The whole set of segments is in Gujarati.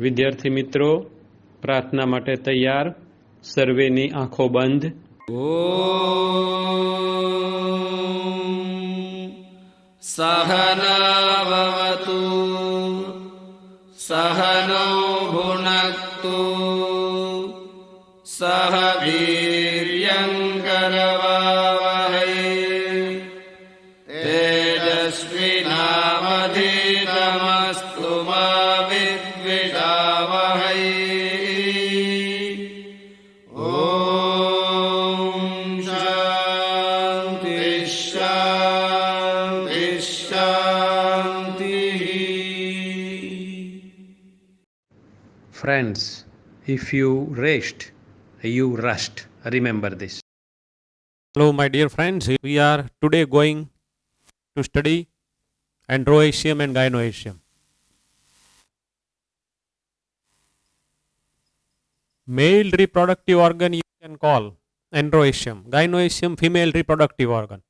વિદ્યાર્થી મિત્રો, પ્રાર્થના માટે તૈયાર? સર્વેની આંખો બંધ. સહનાવતુ સહનૌ ભુનક્તુ સહ વીર્યં કરવાવહૈ તેજસ્વિનાવધીતમસ્તુ મા વિદ્વિષાવહૈ. Friends, if you rest, you rust. Remember this. Hello, my dear friends. We are today going to study androecium and gynoecium. Male reproductive organ you can call androecium. Gynoecium, female reproductive organ.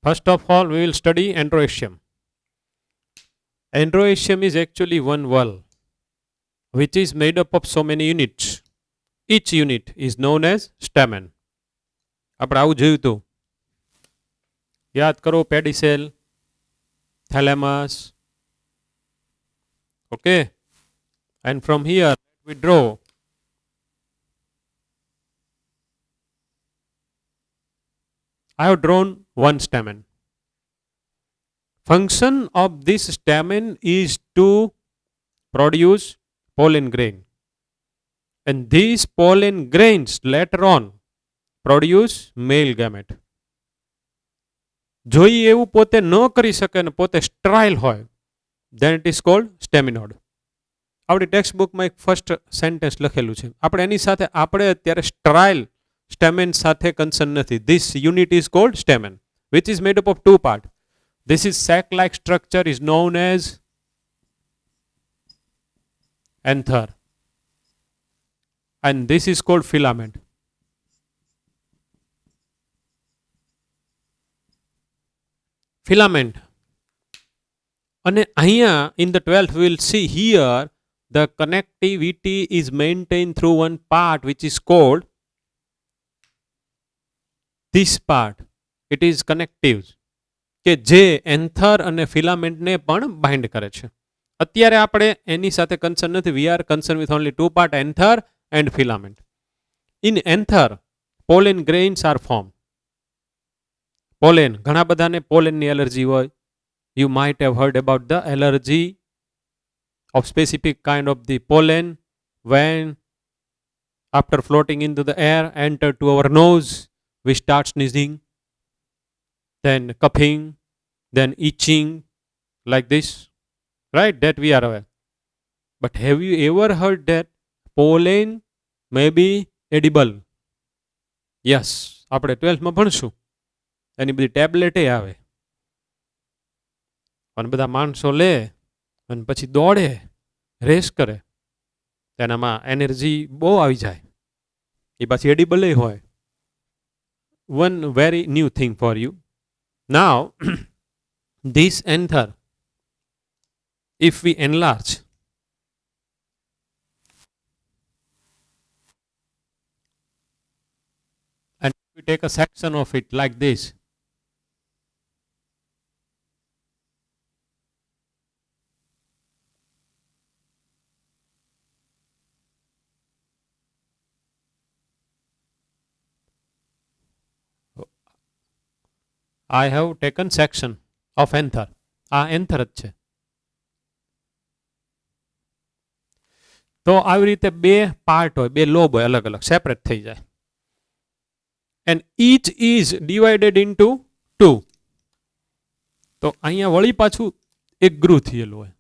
First of all, we will study androecium. Androecium is actually one wall which is made up of so many units. Each unit is known as stamen. આપણે આવું જોયું હતું. યાદ કરો, પેડિસેલ, thalamus. Okay, and from here we draw I have drawn one stamen. Function of this stamen is to produce pollen grain, and these pollen grains later on produce male gamete. જો ઈ એવું પોતે ન કરી શકે ને પોતે સ્ટરાઇલ હોય, then it is called staminode. આપણી ટેક્સ્ટ બુકમાં એક ફર્સ્ટ સેન્ટેન્સ લખેલું છે. આપણે એની સાથે આપણે અત્યારે સ્ટરાઇલ stamen સાથે કન્સર્ન નથી. This unit is called stamen, which is made up of two parts. This is sac-like structure is known as anther, and this is called filament. Filament. And here in the 12th we will see here the connectivity is maintained through one part which is called this part. It is connectives કે જે એન્થર અને ફિલામેન્ટને પણ બાઇન્ડ કરે છે. અત્યારે આપણે એની સાથે કન્સર્ન નથી. We are concern with only two part, anther and filament. In anther pollen grains are form. Pollen, ઘણા બધાને પોલેનની એલર્જી હોય. You might have heard about the allergy of specific kind of the pollen when after floating into the air enter to our nose, we start sneezing, then coughing, then itching like this, right? That we are aware. But have you ever heard that pollen may be edible? Yes, આપણે 12th માં ભણશું. એની બધી ટેબ્લેટે આવે અને બધા માણસો લે અને પછી દોડે, રેસ કરે, તેનામાં એનર્જી બહુ આવી જાય. એ પાછી એડિબલે હોય. One very new thing for you. Now, this anther, if we enlarge, and we take a section of it like this, I have taken section of anther. આ anther જ છે. તો આવી રીતે બે પાર્ટ હોય, બે લોબ હોય, અલગ અલગ સેપરેટ થઈ જાય. And each is divided into two. તો અહીંયા વળી પાછું એક ગ્રુ થયેલું હોય.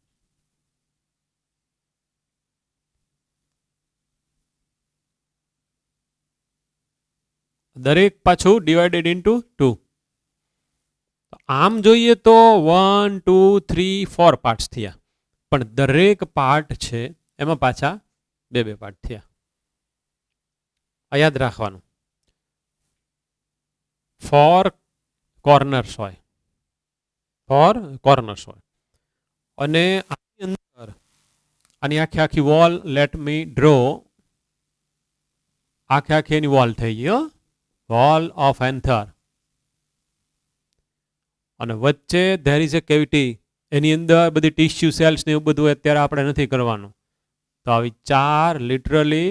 દરેક પાછું divided into two. આમ જોઈએ તો 1, 2, 3, 4 પાર્ટ્સ થયા, પણ દરેક પાર્ટ છે એમાં પાછા બે બે પાર્ટ થયા. આ યાદ રાખવાનું. 4 કોર્નર્સ હોય, ફોર કોર્નર્સ હોય. અને આની અંદર આની આખી વોલ લેટ મી ડ્રો, આખી એની વોલ થઈ ગઈ, વોલ ઓફ એન્થર. અને વચ્ચે ધેર ઇઝ એ કેવિટી, એની અંદર બધી ટીશ્યુ સેલ્સ ને એવું બધું અત્યારે આપણે નથી કરવાનું. તો આવી 4 લિટરલી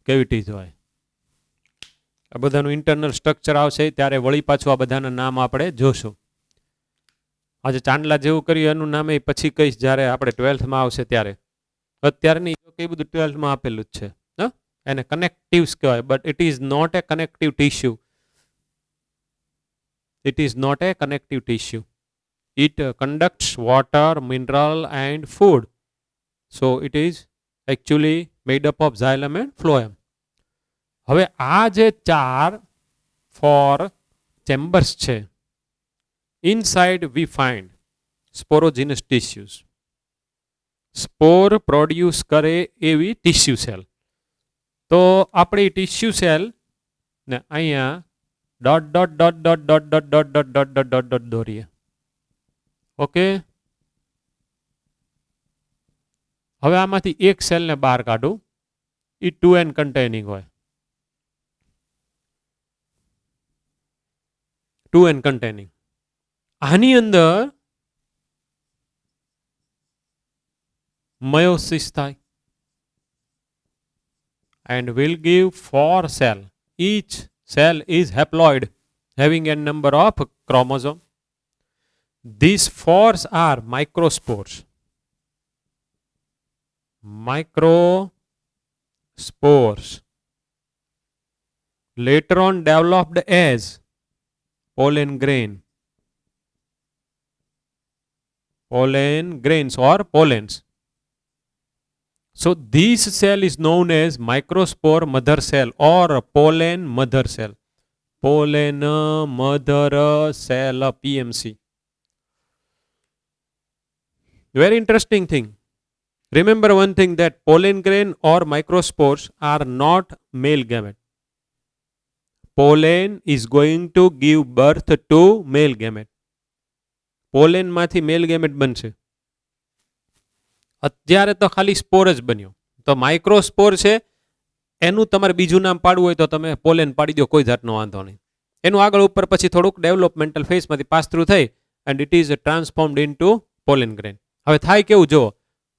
કેવિટીઝ હોય. આ બધાનું ઇન્ટરનલ સ્ટ્રક્ચર આવશે ત્યારે વળી પાછું આ બધાના નામ આપણે જોશું. આજે ચાંદલા જેવું કર્યું એનું નામ એ પછી કહીશ જ્યારે આપણે 12થમાં આવશે ત્યારે. અત્યારે નહીં, જો કે બધું 12થમાં આપેલું જ છે. એને કનેક્ટિવ્સ કહેવાય, but it is not a connective tissue. It is not a connective tissue. It conducts water, mineral and food. So it is actually made up of xylem and phloem. હવે આ જે 4 4 ચેમ્બર્સ છે, inside we find sporogenous tissues. Spore produce કરે એવી ટિશ્યુ સેલ. તો આપણે ટિશ્યુ સેલ ને અહીંયા dot dot dot dot dot dot dot dot dot dot dot dot દોરીએ. ઓકે, હવે આમાંથી એક સેલને બહાર કાઢું, એ 2n કન્ટેનિંગ હોય. 2n containing. આની અંદર meiosis થાય and will give 4 cell. Each cell is haploid having a number of chromosomes. These 4s are microspores. Microspores later on developed as pollen grains or pollens. So this cell is known as microspore mother cell or pollen mother cell. Pollen mother cell, PMC. Very interesting thing. Remember one thing, that pollen grain or microspores are not male gamete. Pollen is going to give birth to male gamete. Pollen માંથી male gamete બનશે. અત્યારે તો ખાલી સ્પોર જ બન્યો. તો માઇક્રોસ્પોર છે, એનું તમારે બીજું નામ પાડવું હોય તો તમે પોલેન પાડી દો, કોઈ જાતનો વાંધો નહીં. એનું આગળ ઉપર પછી થોડુંક ડેવલપમેન્ટલ ફેઝમાંથી પાસ થ્રુ થઈ and it is transformed into pollen grain. હવે થાય કેવું, જો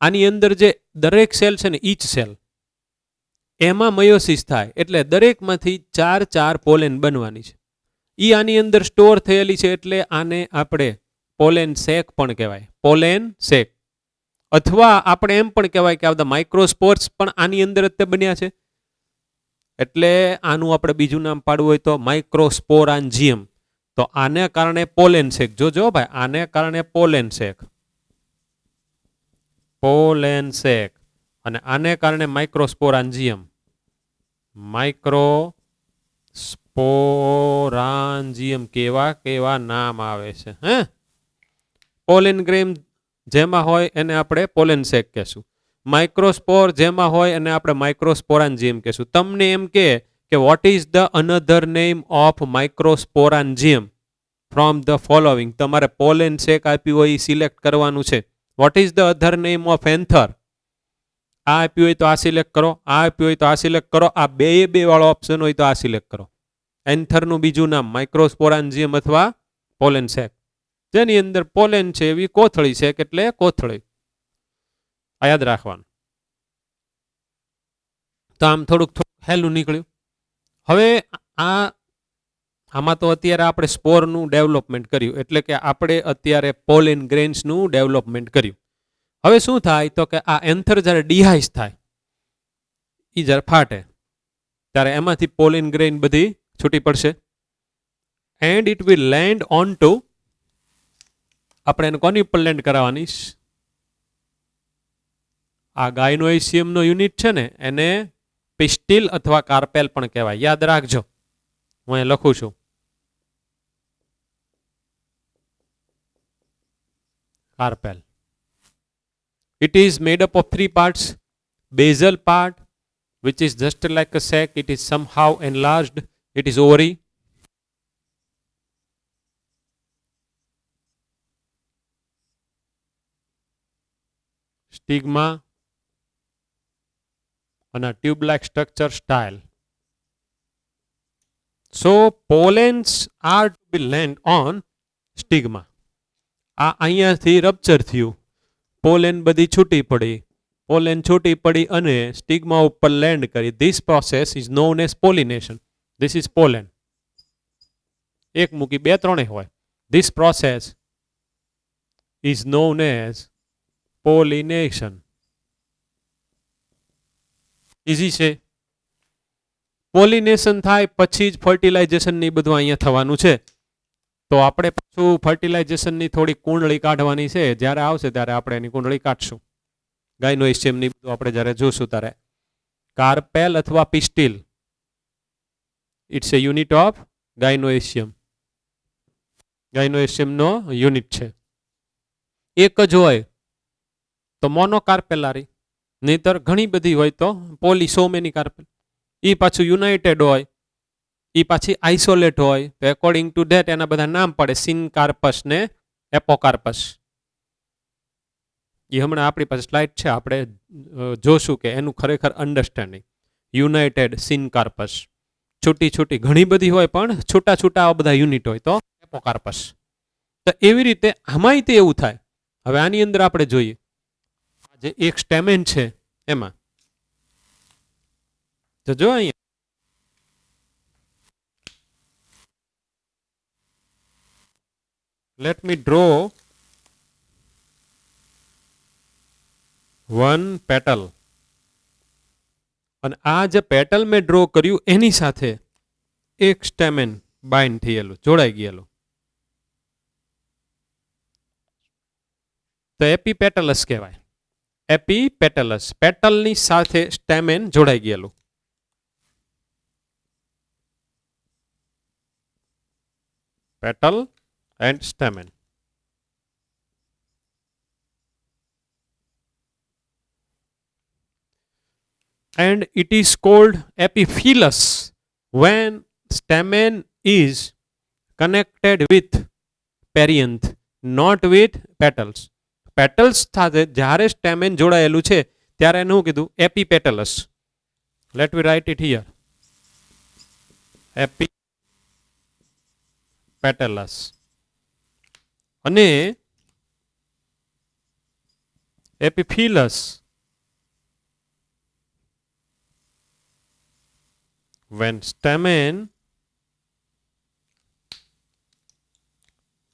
આની અંદર જે દરેક સેલ છે ને, ઈચ સેલ એમાં મયોસિસ થાય, એટલે દરેકમાંથી 4 પોલેન બનવાની છે. એ આની અંદર સ્ટોર થયેલી છે, એટલે આને આપણે પોલેન સેક પણ કહેવાય. પોલેન સેક. અથવા આપણે એમ પણ કહેવાય કે આ બધા માઇક્રોસ્પોર્સ પણ આની અંદર જ તે બન્યા છે, એટલે આનું આપણે બીજું નામ પાડવું હોય તો માઇક્રોસ્પોરાન્જિયમ. તો આને કારણે પોલેન શેક. જોજો ભાઈ, આને કારણે પોલેન શેક, પોલેન શેક. અને આને કારણે માઇક્રોસ્પોરાન્જિયમ, માઇક્રોસ્પોરાન્જિયમ. કેવા કેવા નામ આવે છે હે. પોલેન ગ્રેન જેમાં હોય એને આપણે પોલેન શેક કહેશું. માઇક્રોસ્પોર જેમાં હોય એને આપણે માઇક્રોસ્પોરાન્જિયમ કહેશું. તમને એમ કે what is the another name of microsporangium from the following. તમારે પોલેન શેક આપ્યું હોય એ સિલેક્ટ કરવાનું છે. What is the other name of anther, આ આપ્યું હોય તો આ સિલેક્ટ કરો, આ આપ્યું હોય તો આ સિલેક્ટ કરો, આ બે વાળો ઓપ્શન હોય તો આ સિલેક્ટ કરો. એન્થરનું બીજું નામ માઇક્રોસ્પોરાન્જિયમ અથવા પોલેન શેક. જેની અંદર પોલેન છે એવી કોથળી છે, એટલે કોથળી. આ યાદ રાખવાનું. તો આમ થોડુંક હેલું નીકળ્યું. હવે આમાં તો અત્યારે આપણે સ્પોરનું ડેવલપમેન્ટ કર્યું, એટલે કે આપણે અત્યારે પોલેન ગ્રેન્સનું ડેવલપમેન્ટ કર્યું. હવે શું થાય તો કે આ એન્થર જ્યારે ડિહાઇસ થાય, એ જ્યારે ફાટે ત્યારે એમાંથી પોલેન ગ્રેન બધી છૂટી પડશે. And it will land on two, આપણે એને કોની ઉપર લેન્ડ કરાવવાની, આ ગાયનોઇસિયમનો યુનિટ છે ને એને પિસ્ટિલ અથવા કાર્પેલ પણ કહેવાય. યાદ રાખજો, હું અહીં લખું છું. કાર્પેલ. It is made up of 3 parts. Basal part, which is just like a sac, it is somehow enlarged. It is ovary. stigma and a tube-like structure style. So pollens are to be land on stigma. આ અહીંયાથી રપ્ચર થયું, પોલેન બધી છૂટી પડી, પોલેન છૂટી પડી અને સ્ટિગ્મા ઉપર લેન્ડ કરી. This process is known as pollination. This is pollen. એક મૂકી બે ત્રણે હોય. This process is known as pollination. Easy છે. પોલિનેશન થાય પછી જ ફર્ટિલાઇઝેશન ની બધું અહીંયા થવાનું છે. તો આપણે પાછું ફર્ટિલાઇઝેશનની થોડી કુંડળી કાઢવાની છે. જ્યારે આવશે ત્યારે આપણે એની કુંડળી કાઢશું. ગાયનોઇશિયમની બધું આપણે જ્યારે જોશું ત્યારે. કાર્પેલ અથવા pistil, it's a unit of gynoecium. ગાયનોઇશિયમનો યુનિટ છે. એક જ હોય તો મોનોકાર્પેલારી, નહીતર ઘણી બધી હોય તો પોલિસોમેની કાર્પેલ. એ પાછું યુનાઇટેડ હોય, એ પાછી આઇસોલેટ હોય તો એકોર્ડિંગ ટુ ધેટ એના બધા નામ પડે, સિનકાર્પસ ને એપોકાર્પસ. એ હમણાં આપણી પાસે સ્લાઇડ છે, આપણે જોશું કે એનું ખરેખર અન્ડરસ્ટેન્ડિંગ. યુનાઇટેડ સિનકાર્પસ, છૂટી છૂટી ઘણી બધી હોય પણ છૂટા છૂટા આવા બધા યુનિટ હોય તો એપોકાર્પસ. તો એવી રીતે આમાંય તે એવું થાય. હવે આની અંદર આપણે જોઈએ જે એક સ્ટેમેન છે એમાં તો જો અહીંયા let me draw one petal. અને આ જે પેટલ મેં ડ્રો કર્યું એની સાથે એક સ્ટેમેન બાઇન્ડ થયેલું, જોડાઈ ગયેલું. તો એપીપેટલસ કહેવાય. એપીપેટલસ, પેટલની સાથે સ્ટેમેન જોડાઈ ગયેલું. Petal and stamen. And it is called epiphyllus when stamen is connected with perianth, not with petals. Petals સાથે જ્યારે stamen જોડાયેલું છે ત્યારે એનું કીધું epipetalus. Let me write it here. Epipetalus. અને એપિફિલસ when stamen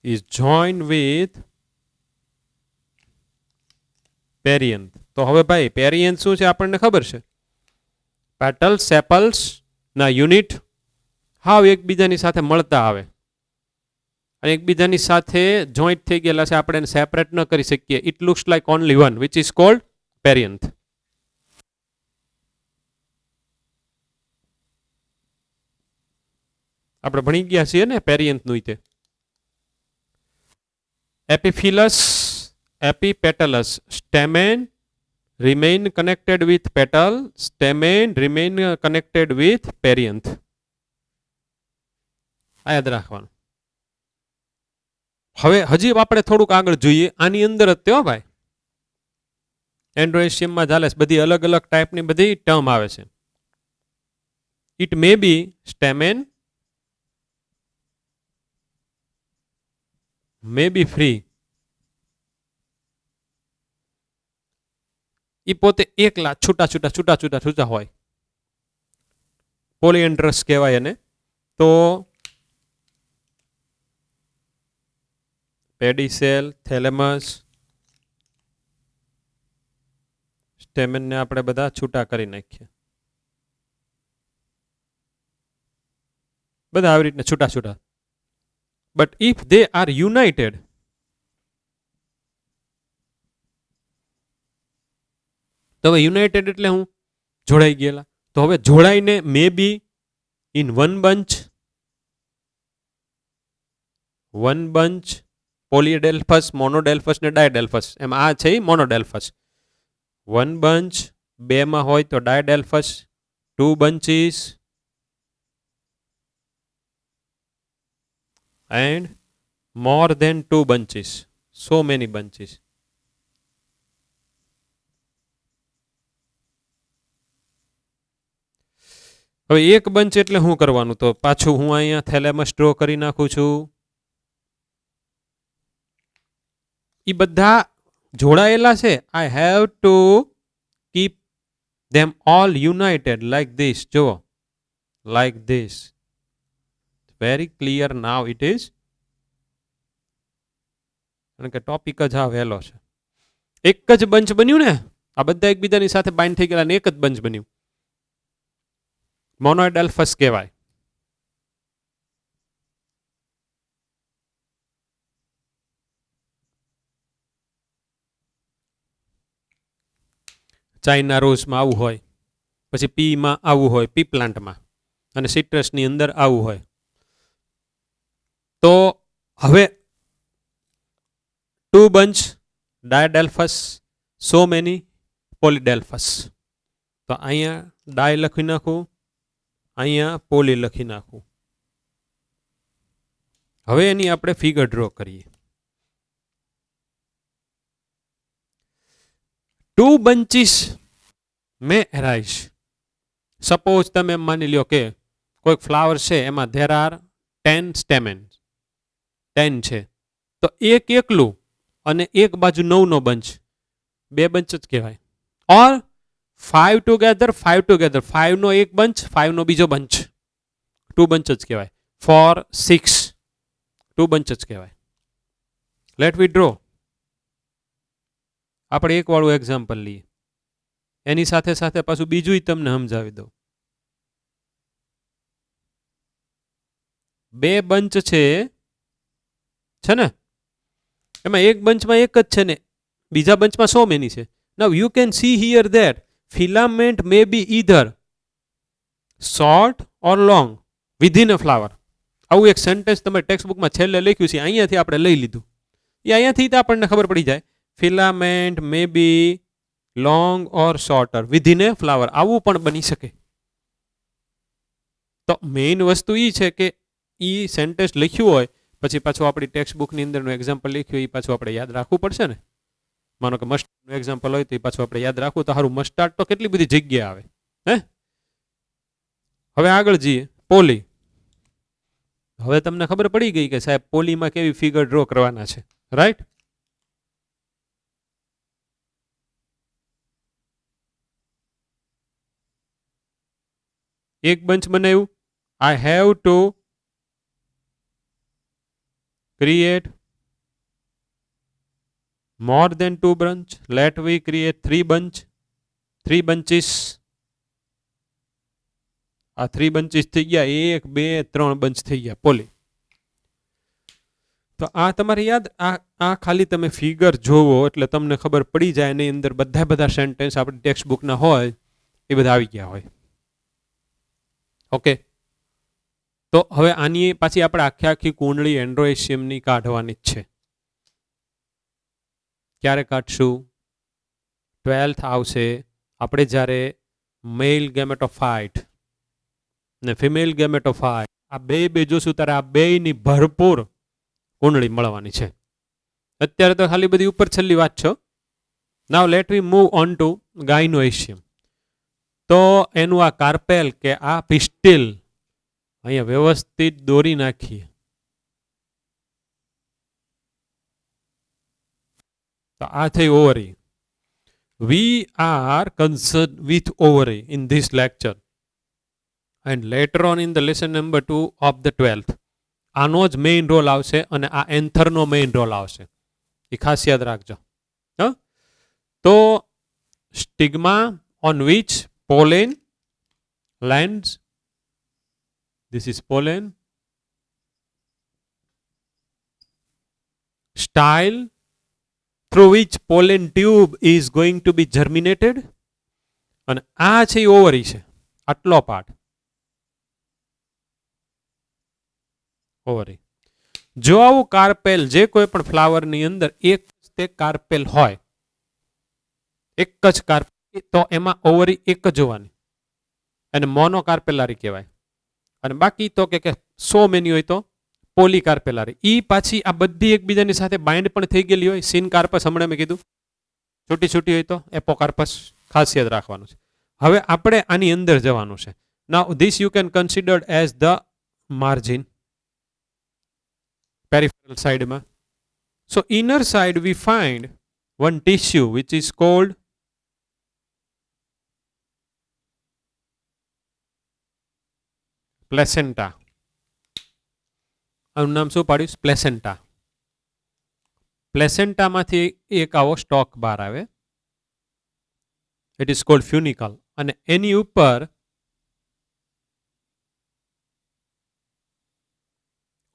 is joined with perianth. તો હવે ભાઈ perianth શું છે આપણને ખબર છે. પેટલ્સ સેપલ્સ ના યુનિટ હાવ એકબીજાની સાથે મળતા આવે અને એકબીજાની સાથે જોઈન્ટ થઈ ગયેલા છે, આપણે એને સેપરેટ ન કરી શકીએ. It looks like only one which is called perianth. આપણે ભણી ગયા છીએ ને પેરિયન્થનું. તે એપિફિલસ, એપિપેટલસ, સ્ટેમેન remain connected with petal, stamen remain connected with perianth. આ યાદ રાખવાનું. હવે હજી આપણે થોડુંક આગળ જોઈએ. આની અંદર જ તેઓ ભાઈ એન્ડ્રોએશિયમમાં ચાલે છે, બધી અલગ અલગ ટાઈપની બધી ટર્મ આવે છે. It may B સ્ટેમેન, May B free. એ પોતે એકલા છૂટા છૂટા છૂટા છૂટા છૂટા હોય, પોલિએન્ડ્રસ કહેવાય એને. તો પેડીસેલ, થેલેમસ, સ્ટેમેનને આપણે બધા છૂટા કરી નાખીએ, બધા આવી રીતના છૂટા છૂટા. But if they are United, તો હવે યુનાઇટેડ એટલે હું જોડાઈ ગયેલા. તો હવે જોડાઈને મે બી ઇન વન બંચ, પોલીડેલ્ફસ, મોનોડેલ્ફસ ને ડાયડેલ્ફસ. એમ આ છે મોનોડેલ્ફસ. વન બંચ, બે માં હોય તો diadelphous, two bunches and more than two bunches, so many bunches. હવે એક બંચ એટલે શું કરવાનું? તો પાછું હું અહીંયા થેલેમસ ડ્રો કરી નાખું છું. એ બધા જોડાયેલા છે. I have to keep them all united like this. જુઓ, like this. Very clear now it is. કારણ કે ટોપિક જ આ વહેલો છે. એક જ બંચ બન્યું ને, આ બધા એકબીજાની સાથે બાઇન્ડ થઈ ગયેલા ને એક જ બંચ બન્યું. મોનોએડલ્ફસ કહેવાય. ચાઇના રોઝમાં આવું હોય, પછી પીમાં આવું હોય, પી પ્લાન્ટમાં, અને સિટ્રસની અંદર આવું હોય. તો હવે 2 બંચ ડાયડેલ્ફસ, સો મેની પોલીડેલ્ફસ. તો અહીંયા ડાય લખી નાખું, અહીંયા પોલી લખી નાખું. હવે એની આપણે ફિગર ડ્રો કરીએ. 2 bunches may arise. સપોઝ તમે માની લ્યો કે કોઈક ફ્લાવર છે, એમાં there are 10 stamens, 10 છે. તો એક એકલું અને એક બાજુ 9 નો બંચ, 2 બંચ જ કહેવાય. ઓર 5 ટુગેધર, 5 ટુગેધર, 5 નો એક બંચ, 5 નો બીજો બંચ, 2 બંચ જ કહેવાય. 4 6 2 બંચ જ કહેવાય. લેટ વી ડ્રો. આપણે એક વાળું એક્ઝામ્પલ લઈએ, એની સાથે સાથે પાછું બીજું તમને સમજાવી દઉં. 2 બંચ છે ને, એમાં એક બંચમાં એક જ છે ને, બીજા બંચમાં સો મેની છે. Now you can see here that filament may be either short or long within a flower. આવું એક સેન્ટેન્સ તમે ટેક્સ્ટ બુકમાં છેલ્લે લખ્યું છે, અહીંયાથી આપણે લઈ લીધું. એ અહીંયાથી તો આપણને ખબર પડી જાય. ફિલામેન્ટ મે બી લોંગ ઓર શોર્ટર વિધિન એ ફ્લાવર, આવું પણ બની શકે. તો મેઇન વસ્તુ એ છે કે એ સેન્ટેન્સ લખ્યું હોય પછી પાછું આપણી ટેક્સ્ટ બુકની અંદરનું એક્ઝામ્પલ લખ્યું એ પાછું આપણે યાદ રાખવું પડશે ને. માનો કે મસ્ટાર્ડનું એક્ઝામ્પલ હોય તો એ પાછું આપણે યાદ રાખવું તો સારું. મસ્ટાર્ડ તો કેટલી બધી જગ્યાએ આવે. હવે આગળ જઈએ. પોલી. હવે તમને ખબર પડી ગઈ કે સાહેબ પોલીમાં કેવી ફિગર ડ્રો કરવાના છે, રાઈટ? એક બંચ બનાવ્યું. આઈ have to create more than 2 bunch. Let we create 3 bunches. આ 3 bunches થઈ ગયા. 1 2 3 બંચ થઈ ગયા પોલી. તો આ તમારે યાદ, આ ખાલી તમે ફિગર જોવો એટલે તમને ખબર પડી જાય. એની અંદર બધા સેન્ટેન્સ આપણી ટેક્સ્ટ બુકના હોય એ બધા આવી ગયા હોય. ઓકે, તો હવે આની પાછી આપણે આખી કુંડળી એન્ડ્રોએશિયમની કાઢવાની જ છે. ક્યારે કાઢશું? 12th આવશે આપણે જ્યારે મેલ ગેમેટોફાઇટ ને ફિમેલ ગેમેટોફાઇટ આ બે જોશું ત્યારે આ બેયની ભરપૂર કુંડળી મળવાની છે. અત્યારે તો ખાલી બધી ઉપર છેલ્લી વાત છે. Now let we move on to gynoecium. તો એનું આ કાર્પેલ કે આ પિસ્ટિલ અહીંયા વ્યવસ્થિત દોરી નાખીએ. તો આ થઈ ovary. We are concern with ovary in this lecture and later on in the lesson number 2 of the 12th. આનો જ મેઇન રોલ આવશે અને આ એન્થરનો મેઇન રોલ આવશે. એ ખાસ યાદ રાખજો. તો stigma on which pollen lands. This is pollen. Style through which pollen tube is going to be germinated. અને આ છે ઓવરી છે, આટલો પાર્ટ ઓવરી. જો આવું કાર્પેલ જે કોઈ પણ ફ્લાવરની અંદર એક તે કાર્પેલ હોય, એક જ કાર્પેલ, તો એમાં ઓવરી એક જ જોવાની અને મોનોકાર્પેલારી કહેવાય. અને બાકી તો કે 100 મેની હોય તો પોલીકાર્પેલારી. ઈ પાછી આ બધી એકબીજાની સાથે બાઇન્ડ પણ થઈ ગયેલી હોય. સીન કાર્પસ હમણાં મેં કીધું છૂટી હોય તો એપોકાર્પસ. ખાસ યાદ રાખવાનું છે. હવે આપણે આની અંદર જવાનું છે. Now this you can consider as the margin, peripheral side ma. So inner side we find one tissue which is called placenta. આનું નામ શું પાડ્યું? પ્લેસેન્ટા. પ્લેસેન્ટામાંથી એક આવો સ્ટોક બહાર આવે. It is called funicle. અને એની ઉપર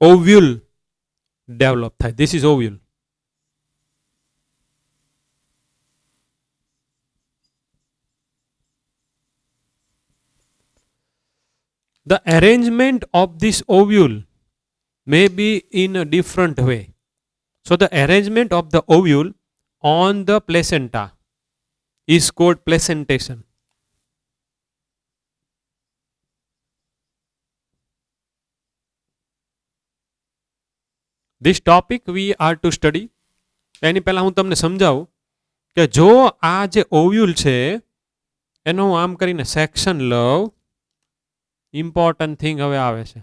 ઓવ્યુલ ડેવલપ થાય. This is ovule. The arrangement of this ovule may be in a different way. So the arrangement of the ovule on the placenta is called placentation. This topic we are to study. એની પહેલા હું તમને સમજાવું કે જો આ જે ઓવ્યુલ છે એનો હું આમ કરીને સેક્શન લઉં. ઇમ્પોર્ટન્ટ થિંગ હવે આવે છે.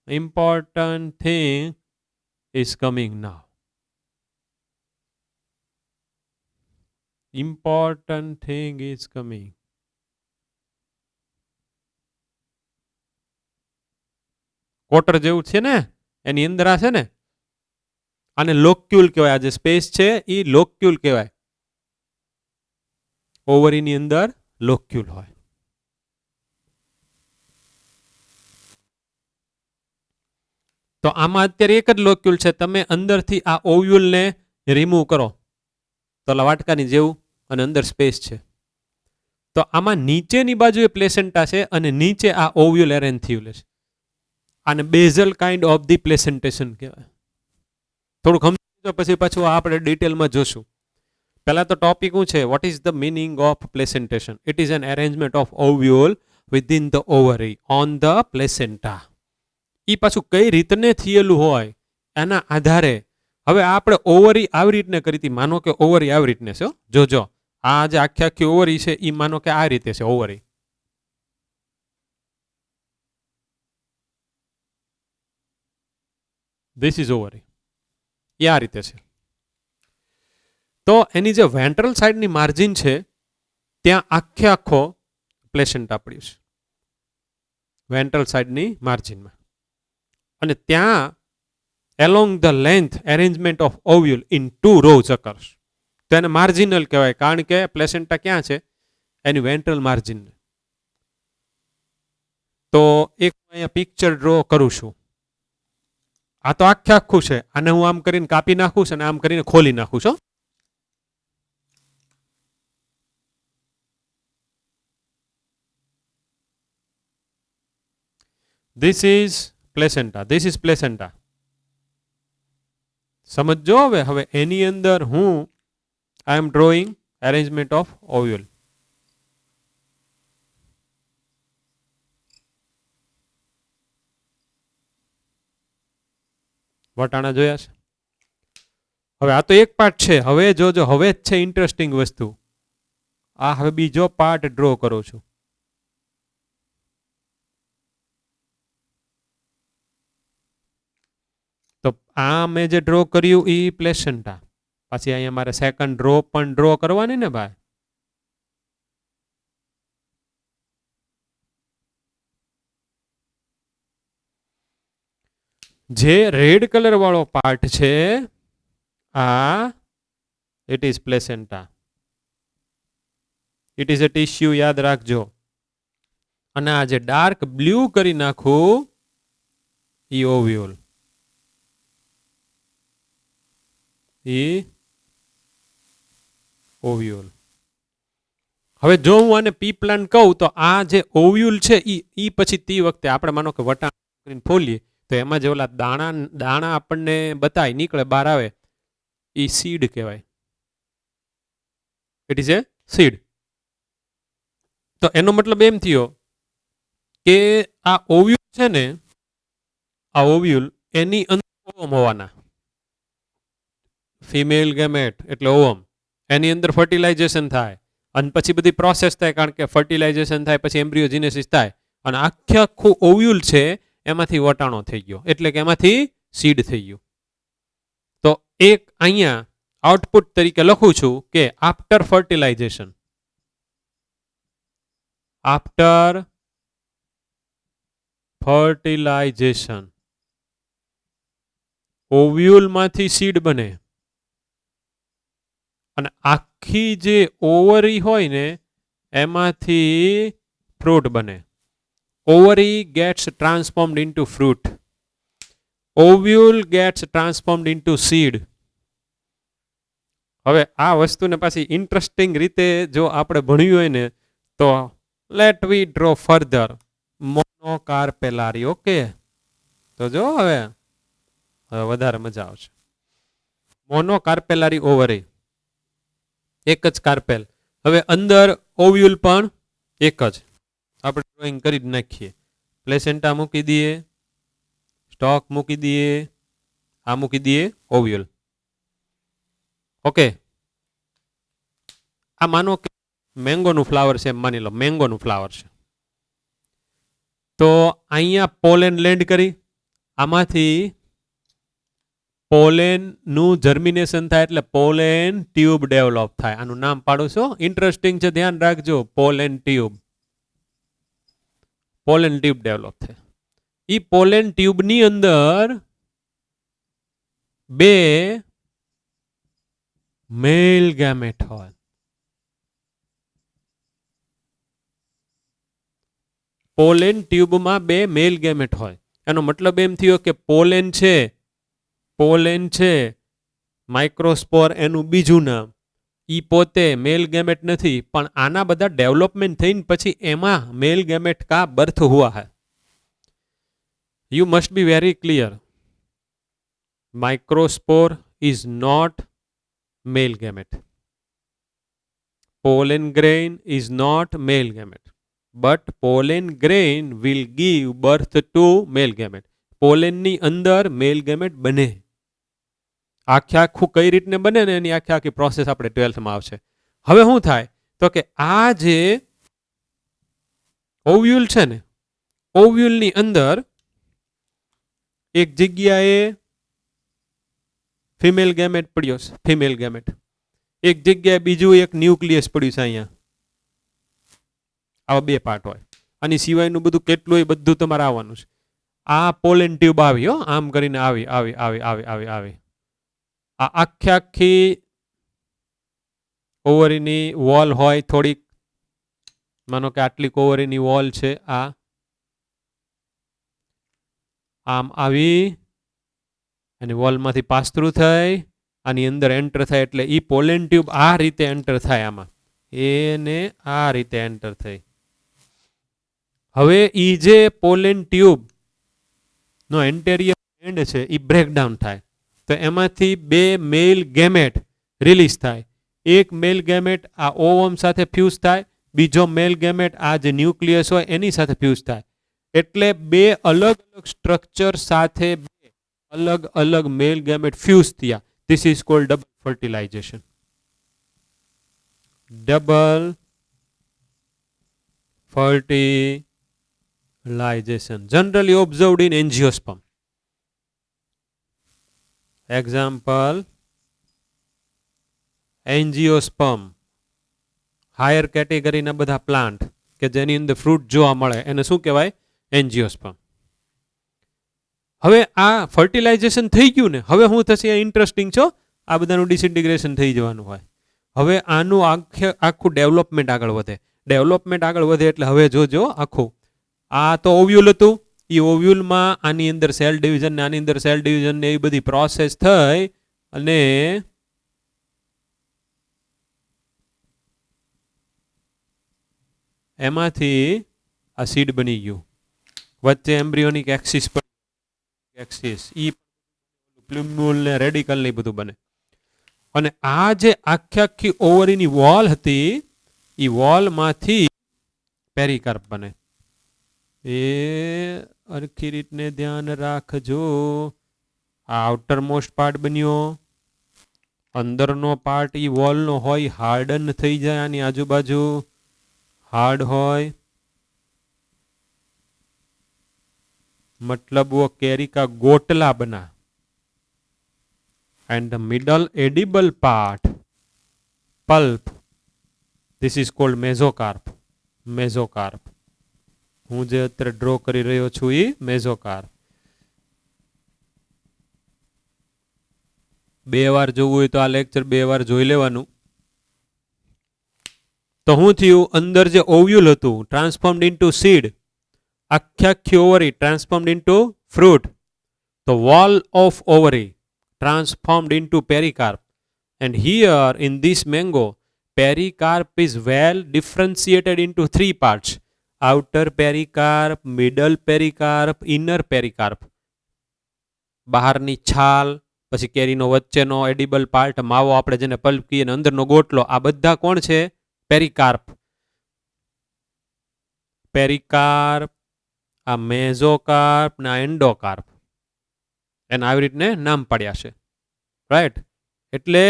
Important thing is coming now. Important thing is coming. કોટર જેવું છે ને એની અંદર આ છે ને આને લોક્યુલ કહેવાય. આ જે સ્પેસ છે એ લોક્યુલ કહેવાય. ઓવરીની અંદર લોક્યુલ હોય. તો આમાં અત્યારે એક જ લોક્યુલ છે. તમે અંદરથી આ ઓવ્યુલને રિમૂવ કરો તો વાટકાની જેવું અને અંદર સ્પેસ છે. તો આમાં નીચેની બાજુએ પ્લેસેન્ટા છે અને નીચે આ ઓવ્યુલ એરેન્જ થયું છે. આને બેઝલ કાઇન્ડ ઓફ ધી પ્લેસેન્ટેશન કહેવાય. થોડુંક સમજો પછી પાછું આપણે ડિટેલમાં જોશું. પહેલા તો ટોપિક શું છે? What is the meaning of placentation? It is an arrangement of ovule within the ovary on the placenta. એ પાછું કઈ રીતને થયેલું હોય એના આધારે. હવે આપણે ઓવરી આવી રીતને કરી હતી. માનો કે ઓવરી આવી રીતને છે. જોજો આ જે આખી આખી ઓવરી છે એ માનો કે આ રીતે છે ઓવરી. This is ઓવરી. એ આ રીતે છે. તો એની જે વેન્ટ્રલ સાઈડની માર્જિન છે ત્યાં આખે આખો પ્લેસેન્ટા પડ્યું છે વેન્ટ્રલ સાઈડની માર્જિનમાં. અને ત્યાં along the length arrangement of ovule in 2 rows occurs. તો એને માર્જિનલ કહેવાય કારણ કે પ્લેસેન્ટા ક્યાં છે? એની વેન્ટ્રલ માર્જિન. તો એક અહીંયા પિક્ચર ડ્રો કરું છું. આ તો આખે આખું છે. આને હું આમ કરીને કાપી નાખું છું અને આમ કરીને ખોલી નાખું છું. This is placenta. This is placenta. સમજો હવે એની અંદર હું I am drawing arrangement of ovule. વટાણા જોયા છે. હવે આ તો એક પાર્ટ છે. હવે જોજો હવે જ છે ઇન્ટરેસ્ટિંગ વસ્તુ. આ હવે બીજો પાર્ટ ડ્રો કરું છું. તો આ મેં જે ડ્રો કર્યું એ પ્લેસેન્ટા. પછી અહીંયા મારે સેકન્ડ રો પણ ડ્રો કરવાની ને ભાઈ. જે રેડ કલર વાળો પાર્ટ છે આ it is placenta. It is a tissue, યાદ રાખજો. અને આ જે ડાર્ક બ્લુ કરી નાખું ઈ ઓવ્યુલ. ઓવ્યુલ. હવે જો હું આને પી પ્લાન્ટ કહું તો આ જે ઓવ્યુલ છે ઈ પછી તે વખતે આપણે માનો કે વટાણ કરીને ફોલીએ તો એમાં જે ઓલા દાણા આપણને બતાય નીકળે બહાર આવે ઈ સીડ કહેવાય. It is A seed. તો એનો મતલબ એમ થયો કે આ ઓવ્યુલ છે ને આ ઓવ્યુલ એની અંદર ઓવમ હોવાના. ફિમેલ ગેમેટ એટલે ઓવમ. એની અંદર ફર્ટિલાઇઝેશન થાય અને પછી બધી પ્રોસેસ થાય, કારણ કે ફર્ટિલાઇઝેશન થાય, પછી એમ્બ્રિયોજિનેસિસ થાય, અને આખું ઓવ્યુલ છે એમાંથી વટાણો થઈ ગયો, એટલે કે એમાંથી સીડ થઈ ગયું. તો એક અહીંયા આઉટપુટ તરીકે લખું છું કે આફ્ટર ફર્ટિલાઇઝેશન, આફ્ટર ફર્ટિલાઇઝેશન ઓવ્યુલમાંથી સીડ બને, અને આખી જે ઓવરી હોય ને એમાંથી ફ્રૂટ બને. Ovary gets transformed into fruit, ovule gets transformed into seed. હવે આ વસ્તુને પાછી ઇન્ટરેસ્ટિંગ રીતે જો આપણે ભણ્યું હોય ને તો લેટ વી ડ્રો ફર્ધર મોનોકાર્પેલારી. ઓકે, તો જો હવે વધારે મજા આવશે. મોનોકાર્પેલારી ઓવરી, એક જ કાર્પેલ. હવે અંદર ઓવ્યુલ પણ એક જ. આપણે ડ્રોઈંગ કરી જ નાખીએ. પ્લેસેન્ટા મૂકી દઈએ, સ્ટોક મૂકી દઈએ, આ મૂકી દઈએ ઓવ્યુલ. ઓકે, આ માનો કે મેંગોનું ફ્લાવર છે, એમ માની લો મેંગોનું ફ્લાવર છે. તો અહીંયા પોલેન લેન્ડ કરી, આમાંથી પોલેનનું જર્મિનેશન થાય એટલે પોલેન ટ્યુબ ડેવલપ થાય. આનું નામ પાડું છું, ઇન્ટરેસ્ટિંગ છે, ધ્યાન રાખજો. પોલેન ટ્યુબ, પોલેન ટ્યુબ ડેવલપ થાય. ઈ પોલેન ટ્યુબની અંદર બે મેલ ગેમેટ હોય. પોલેન ટ્યુબમાં બે મેલ ગેમેટ હોય. એનો મતલબ એમ થયો કે પોલેન છે માઇક્રોસ્પોર એનું બીજું નામ. ઈ પોતે મેલ ગેમેટ નથી, પણ આના બધા ડેવલપમેન્ટ થઈને પછી એમાં મેલ ગેમેટ કા બર્થ હુआ है. You must be very clear. Microspore is not male gamete. Pollen grain is not male gamete. But pollen grain will give birth to male gamete. Pollen ની અંદર મેલ ગેમેટ બને. આખું કઈ રીતને બને ને એની આખી પ્રોસેસ આપણે 12th માં આવશે. હવે શું થાય તો કે આ જે ઓવ્યુલ છે ને, ઓવ્યુલની અંદર એક જગ્યાએ ફિમેલ ગેમેટ પડ્યો છે, ફિમેલ ગેમેટ. એક જગ્યાએ બીજું એક ન્યુક્લિયસ પડ્યું છે. અહીંયા આવા બે પાર્ટ હોય. આની સિવાયનું બધું કેટલું એ બધું તમારે આવવાનું છે. આ પોલેન ટ્યુબ આવી, હો, આમ કરીને આવી આવી આવી આવી આવી આવી. આ આખી ઓવરીની વોલ હોય થોડીક, માનો કે આટલી ઓવરીની વોલ છે. આ આમ આવી અને વોલમાંથી પાસ થ્રુ થઈ આની અંદર એન્ટર થાય, એટલે ઈ પોલેન ટ્યુબ આ રીતે એન્ટર થાય. આમાં એને આ રીતે એન્ટર થઈ. હવે ઈ જે પોલેન ટ્યુબ નો એન્ટેરિયર એન્ડ છે ઈ બ્રેકડાઉન થાય, તો એમાંથી બે મેલ ગેમેટ રિલીઝ થાય. એક મેલ ગેમેટ આ ઓવમ સાથે ફ્યુઝ થાય, બીજો મેલ ગેમેટ આ જે ન્યુક્લિયસ હોય એની સાથે ફ્યુઝ થાય. એટલે બે અલગ અલગ સ્ટ્રક્ચર સાથે બે અલગ અલગ મેલ ગેમેટ ફ્યુઝ થયા. This is called double fertilisation. Double fertilization generally observed in angiosperm. Example, angiosperm, higher કેટેગરીના બધા પ્લાન્ટ કે જેની અંદર ફ્રૂટ જોવા મળે એને શું કહેવાય? એન્જિયોસ્પર્મ. હવે આ ફર્ટિલાઇઝેશન થઈ ગયું ને, હવે શું થશે? ઇન્ટરેસ્ટિંગ છો, આ બધાનું ડિસઇન્ટિગ્રેશન થઈ જવાનું હોય. હવે આનું આખું ડેવલપમેન્ટ આગળ વધે. ડેવલપમેન્ટ આગળ વધે એટલે હવે જોજો આખું. આ તો ઓવ્યુલ હતું, એ ઓવ્યુલમાં આની અંદર સેલ ડિવિઝન ને આની અંદર સેલ ડિવિઝન ને એવી બધી પ્રોસેસ થઈ અને એમાંથી આ સીડ બની ગયું. વચ્ચે એમ્બ્રિયોનિક એક્સિસ ઈ પ્લુમ્યુલ ને રેડિકલ ને બધું બને. અને આ જે આખી ઓવરીની વોલ હતી એ વોલમાંથી પેરિકાર્પ બને. એ અરખી રીતને ધ્યાન રાખજો. આ આઉટર મોસ્ટ પાર્ટ બન્યો, અંદરનો પાર્ટ ઈ વોલનો હોય હાર્ડન થઈ જાય, આની આજુબાજુ हार्ड હોય, मतलब वो कैरी का गोटला बना. And the middle edible part, pulp, this is called mesocarp. Mesocarp. હું જે અત્યારે ડ્રો કરી રહ્યો છું એ મેઝોકાર્પ. બે વાર જોવું હોય તો આ લેક્ચર બે વાર જોઈ લેવાનું. તો શું થયું, અંદર જે ઓવ્યુલ હતું ટ્રાન્સફોર્મડ ઇન્ટુ સીડ, આખી ઓવરી ટ્રાન્સફોર્મડ ઇન્ટુ ફ્રૂટ. તો wall of ovary transformed into pericarp, and here in this mango pericarp is well differentiated into three parts: outer pericarp, middle pericarp, inner pericarp. બહારની છાલ, પછી કેરીનો વચ્ચેનો એડિબલ પાર્ટ, માવો આપણે જેને પલ્પ કહીએ, અંદરનો ગોટલો, આ બધા કોણ છે? પેરિકાર્પ. પેરિકાર્પ, આ મેઝોકાર્પ ને આ એન્ડોકાર્પ. એને આવી રીતને નામ પાડ્યા છે, રાઈટ? એટલે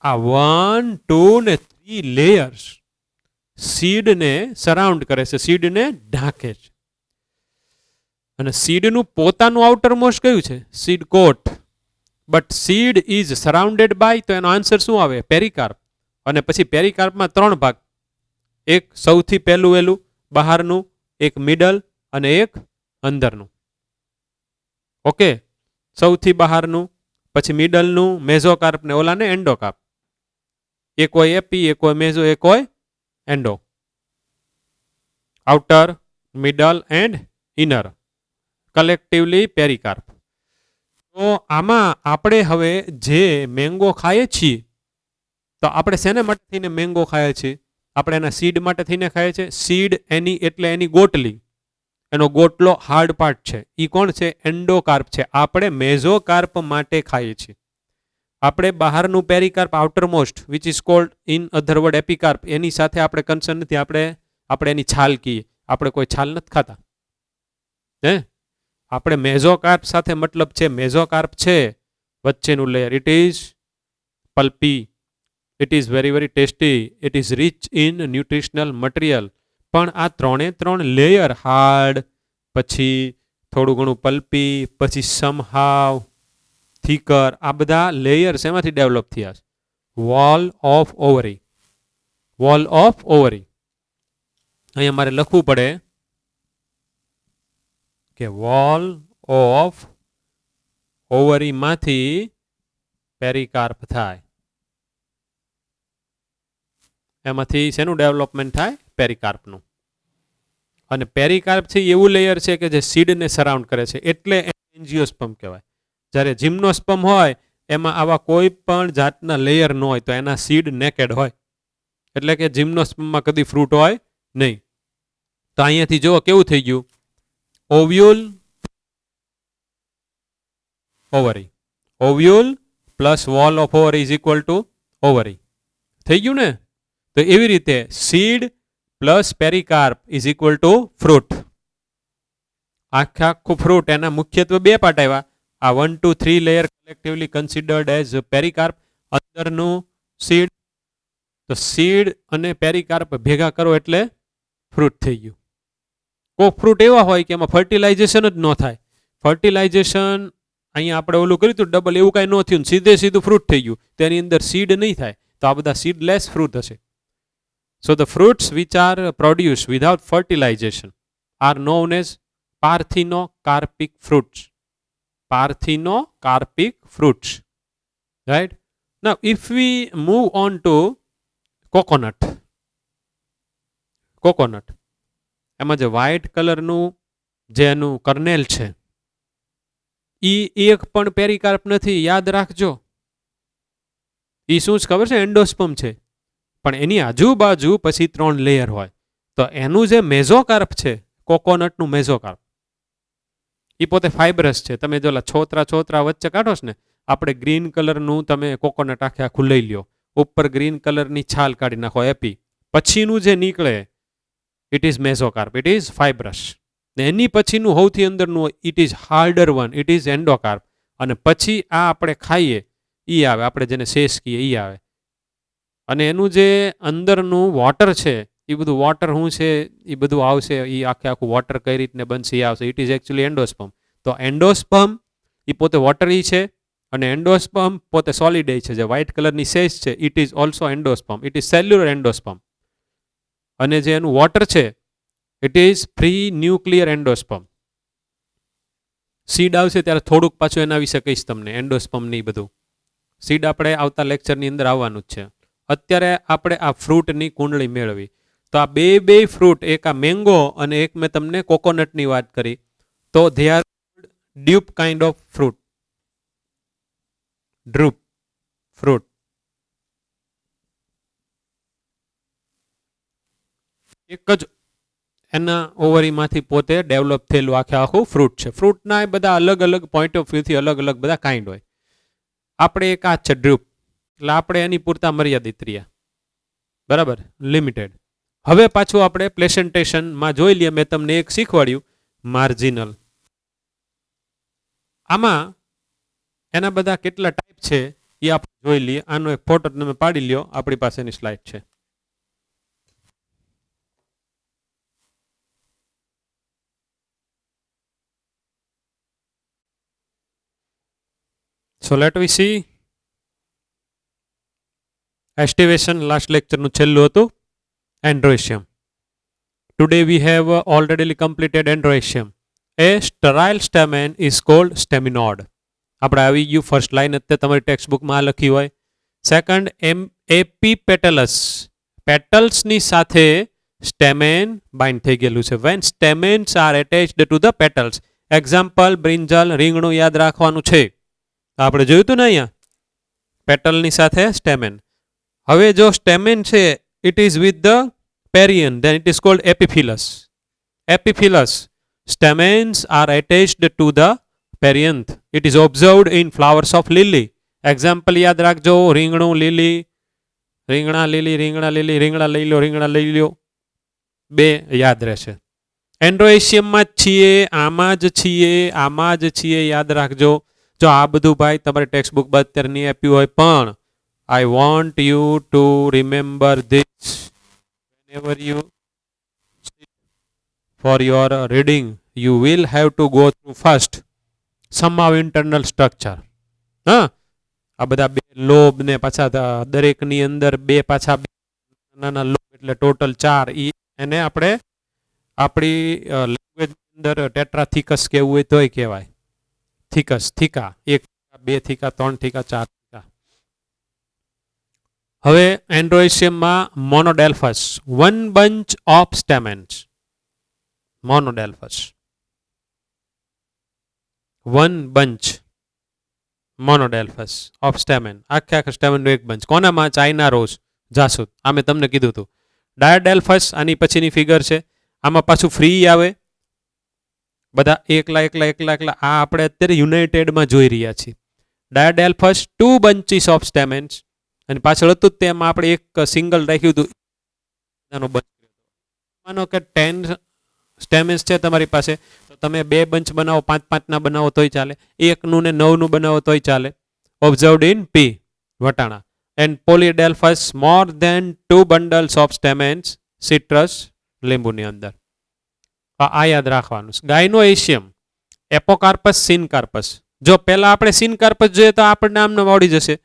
આ 1, 2 ને 3 લેયર્સ સીડને સરાઉન્ડ કરે છે, સીડને ઢાંકે છે. અને સીડનું પોતાનું આઉટર મોસ્ટ કયું છે? Seed coat. But seed is surrounded by, તો એનો આન્સર શું આવે? પેરિકાર્પ. અને પછી પેરિકાર્પમાં 3 ભાગ, એક સૌથી પહેલું વેલું બહારનું, એક મિડલ અને એક અંદરનું. ઓકે, સૌથી બહારનું, પછી મિડલનું મેઝોકાર્પ ને ઓલાને એન્ડોકાર્પ. એક હોય એપી, એક હોય મેઝો, એક હોય endo. Outer, middle and inner, collectively pericarp. તો આમાં આપણે હવે જે મેંગો ખાઈએ છીએ, તો આપણે શેને માટે થઈને મેંગો ખાઈએ છીએ? આપણે એના સીડ માટે થઈને ખાઈએ છીએ. સીડ એની એટલે એની ગોટલી, એનો ગોટલો હાર્ડ પાર્ટ છે, એ કોણ છે? એન્ડોકાર્પ છે. આપણે મેઝોકાર્પ માટે ખાઈએ છીએ. આપણે બહારનું pericarp, outermost, which is called in other word epicarp, એની સાથે આપણે કન્સર્ન નથી. આપણે એની છાલ કહીએ, આપણે કોઈ છાલ નથી ખાતા. હે, આપણે મેઝોકાર્પ સાથે મતલબ છે. મેઝોકાર્પ છે વચ્ચેનું layer, it is pulpy, it is very very tasty, it is rich in nutritional material. પણ આ 3 લેયર, હાર્ડ, પછી થોડું ઘણું પલ્પી, પછી સમહાવ થીકર, આ બધા લેયર્સ એમાંથી ડેવલપ થયા છે. Wall of ovary. Wall of ovary અહીંયા મારે લખવું પડે કે વોલ ઓફ ઓવરીમાંથી પેરિકાર્પ થાય. એમાંથી શેનું ડેવલપમેન્ટ થાય? પેરિકાર્પનું. અને પેરિકાર્પ છે એવું લેયર છે કે જે સીડને સરાઉન્ડ કરે છે, એટલે એન્જિયોસ્પર્મ કહેવાય. જ્યારે જિમ્નોસ્પર્મ હોય એમાં આવા કોઈ પણ જાતના લેયર ન હોય, તો એના સીડ નેકેડ હોય, એટલે કે જિમ્નોસ્પર્મમાં કદી ફ્રૂટ હોય નહીં. તો અહીંયાથી જુઓ કેવું થઈ ગયું, ovule ovary, ovule plus wall of ovary is equal to ovary થઈ ગયું ને. તો એવી રીતે seed plus pericarp is equal to fruit. આખું ફ્રૂટ, એના મુખ્યત્વે 2 પાર્ટ આવ્યા. આ 1, 2, 3 layer collectively considered as pericarp, અંદરનું સીડ. તો સીડ અને પેરિકાર્પ ભેગા કરો એટલે ફ્રૂટ થઈ ગયું. કોક ફ્રૂટ એવા હોય કે એમાં ફર્ટિલાઇઝેશન જ ન થાય. ફર્ટિલાઇઝેશન અહીંયા આપણે ઓલું કર્યું હતું ડબલ, એવું કાંઈ ન થયું, સીધું ફ્રૂટ થઈ ગયું, તેની અંદર સીડ નહીં થાય. તો આ બધા સીડલેસ ફ્રૂટ હશે. So the fruits which are produced without fertilization are known as parthenocarpic fruits. Parthenocarpic fruits. Right? Now if we move on to coconut. Coconut. એમાં જે વ્હાઇટ કલરનું જે એનું કર્નેલ છે, એ એક પણ પેરિકાર્પ નથી, યાદ રાખજો. એ શું જ ખબર છે? એન્ડોસ્પર્મ છે. પણ એની આજુબાજુ પછી 3 લેયર હોય. તો એનું જે મેઝોકાર્પ છે, કોકોનટનું મેઝોકાર્પ, એ પોતે ફાઇબ્રસ છે. તમે જો છોતરા વચ્ચે કાઢો છો ને, આપણે ગ્રીન કલરનું તમે કોકોનટ આખું લઈ લ્યો, ઉપર ગ્રીન કલરની છાલ કાઢી નાખો એપી, પછીનું જે નીકળે it is mesocarp, it is fibrous. ને એની પછીનું સૌથી અંદરનું it is harder one, it is endocarp. અને પછી આ આપણે ખાઈએ એ આવે, આપણે જેને શેષ કહીએ એ આવે. અને એનું જે અંદરનું વોટર છે એ બધું વોટર શું છે એ બધું આવશે, એ આખું વોટર કઈ રીતને બનશે એ આવશે. It is actually endosperm. તો એન્ડોસ્પર્મ એ પોતે વોટરી છે અને એન્ડોસ્પર્મ પોતે સોલિડ છે. જે વ્હાઇટ કલરની શેષ છે it is also endosperm. It is cellular endosperm. અને જે એનું વોટર છે it is free nuclear endosperm. Seed આવશે ત્યારે થોડુંક પાછું એના વિશે કહીશ તમને, એન્ડોસ્પર્મ ની બધું. સીડ આપણે આવતા લેક્ચરની અંદર આવવાનું જ છે. અત્યારે આપણે આ ફ્રૂટની કુંડળી મેળવી. તો આ બે ફ્રૂટ, એક આ મેંગો અને એક મેં તમને કોકોનટની વાત કરી. તો they are drupe kind of fruit. Drupe fruit. એક જ એના ઓવરીમાંથી પોતે ડેવલપ થયેલું આખું ફ્રૂટ છે. ફ્રૂટના એ બધા અલગ અલગ પોઈન્ટ ઓફ વ્યૂથી અલગ અલગ બધા કાઇન્ડ હોય. આપણે એક આ છે ડ્રુપ, એટલે આપણે એની પૂરતા મર્યાદિત રહ્યા, બરાબર, લિમિટેડ. હવે પાછું આપણે પ્રેઝન્ટેશનમાં જોઈ લઈએ. મેં તમને એક શીખવાડ્યું માર્જિનલ. આમાં એના બધા કેટલા ટાઈપ છે એ આપણે જોઈ લઈએ. આનો એક ફોટો તમે પાડી લ્યો, આપણી પાસેની સ્લાઇડ છે. So let we see. Estivation last lecture નું છેલ્લું હતું androecium. Today we have already completed androecium. A sterile stamen is called staminode. આપણે આવી ગયું ફર્સ્ટ લાઈન અત્યારે તમારી ટેક્સ્ટ બુકમાં લખી હોય. સેકન્ડ એપીપેટલસ, પેટલ્સની સાથે સ્ટેમેન બાઇન્ડ થઈ ગયેલું છે. When stamens are attached to the petals. Example brinjal, રીંગણું યાદ રાખવાનું છે. આપણે જોયું હતું ને અહીંયા પેટલની સાથે સ્ટેમેન. હવે જો સ્ટેમેન છે it is with the perianth, then it is called epiphyllous. Epiphyllous stamens are attached to the perianth. It is observed in flowers of lily. Example યાદ રાખજો, રીંગણું લીલી, રીંગણા લીલી, રીંગણા લીલી, રીંગણા લઈ લો, રીંગણા લઈ લો, બે યાદ રહેશે. એન્ડ્રોએશિયમમાં જ છીએ, આમાં જ છીએ, આમાં જ છીએ, યાદ રાખજો. જો આ બધું ભાઈ તમારે ટેક્સ્ટ બુક અત્યારે નહીં આપ્યું હોય, પણ I want you to remember this whenever you for your reading. You will have to go through first some of internal structure. હા, આ બધા બે લોબ ને પાછા દરેકની અંદર બે પાછા નાના લોબ એટલે ટોટલ 4. એને આપણે આપણી લેંગ્વેજ અંદર ટેટ્રાથિકસ કેવું હોય તોય કહેવાય. થિકસ, થીકા, 1 2 થીકા, 3 થીકા, 4 થીકા. હવે એન્ડ્રોએશિયમમાં monadelphous, one bunch of stamens. Monadelphous, one bunch monadelphous of stamen. આખા સ્ટેમેનનું એક બંચ. કોનામાં? ચાઇના રોઝ, જાસૂદ. આ મેં તમને કીધું હતું. ડાયોડેલ્ફસ આની પછીની ફિગર છે. આમાં પાછું ફ્રી આવે, બધા એકલા એકલા એકલા એકલા. આ આપણે અત્યારે યુનાઇટેડમાં જોઈ રહ્યા છીએ. ડાયોડેલ્ફસ 2 બંચીસ ઓફ સ્ટેમેન્સ. અને પાછળ હતું તેમાં આપણે એક સિંગલ રાખ્યું હતું. માનો કે 10 સ્ટેમેન્સ છે તમારી પાસે, તો તમે 2 બંચ બનાવો, 5-5 ના બનાવો તોય ચાલે, 1નું ને 9નું બનાવો તોય ચાલે. ઓબ્ઝર્વડ ઇન પી, વટાણા. And પોલીડેલ્ફસ more than 2 bundles of સ્ટેમેન્સ, citrus, લીંબુની અંદર. આ યાદ રાખવાનું. ગાયનોએશિયમ, એપોકાર્પસ, સિનકાર્પસ. જો પહેલા આપણે સિનકાર્પસ જોઈએ તો આપણને આમને આવડી જશે.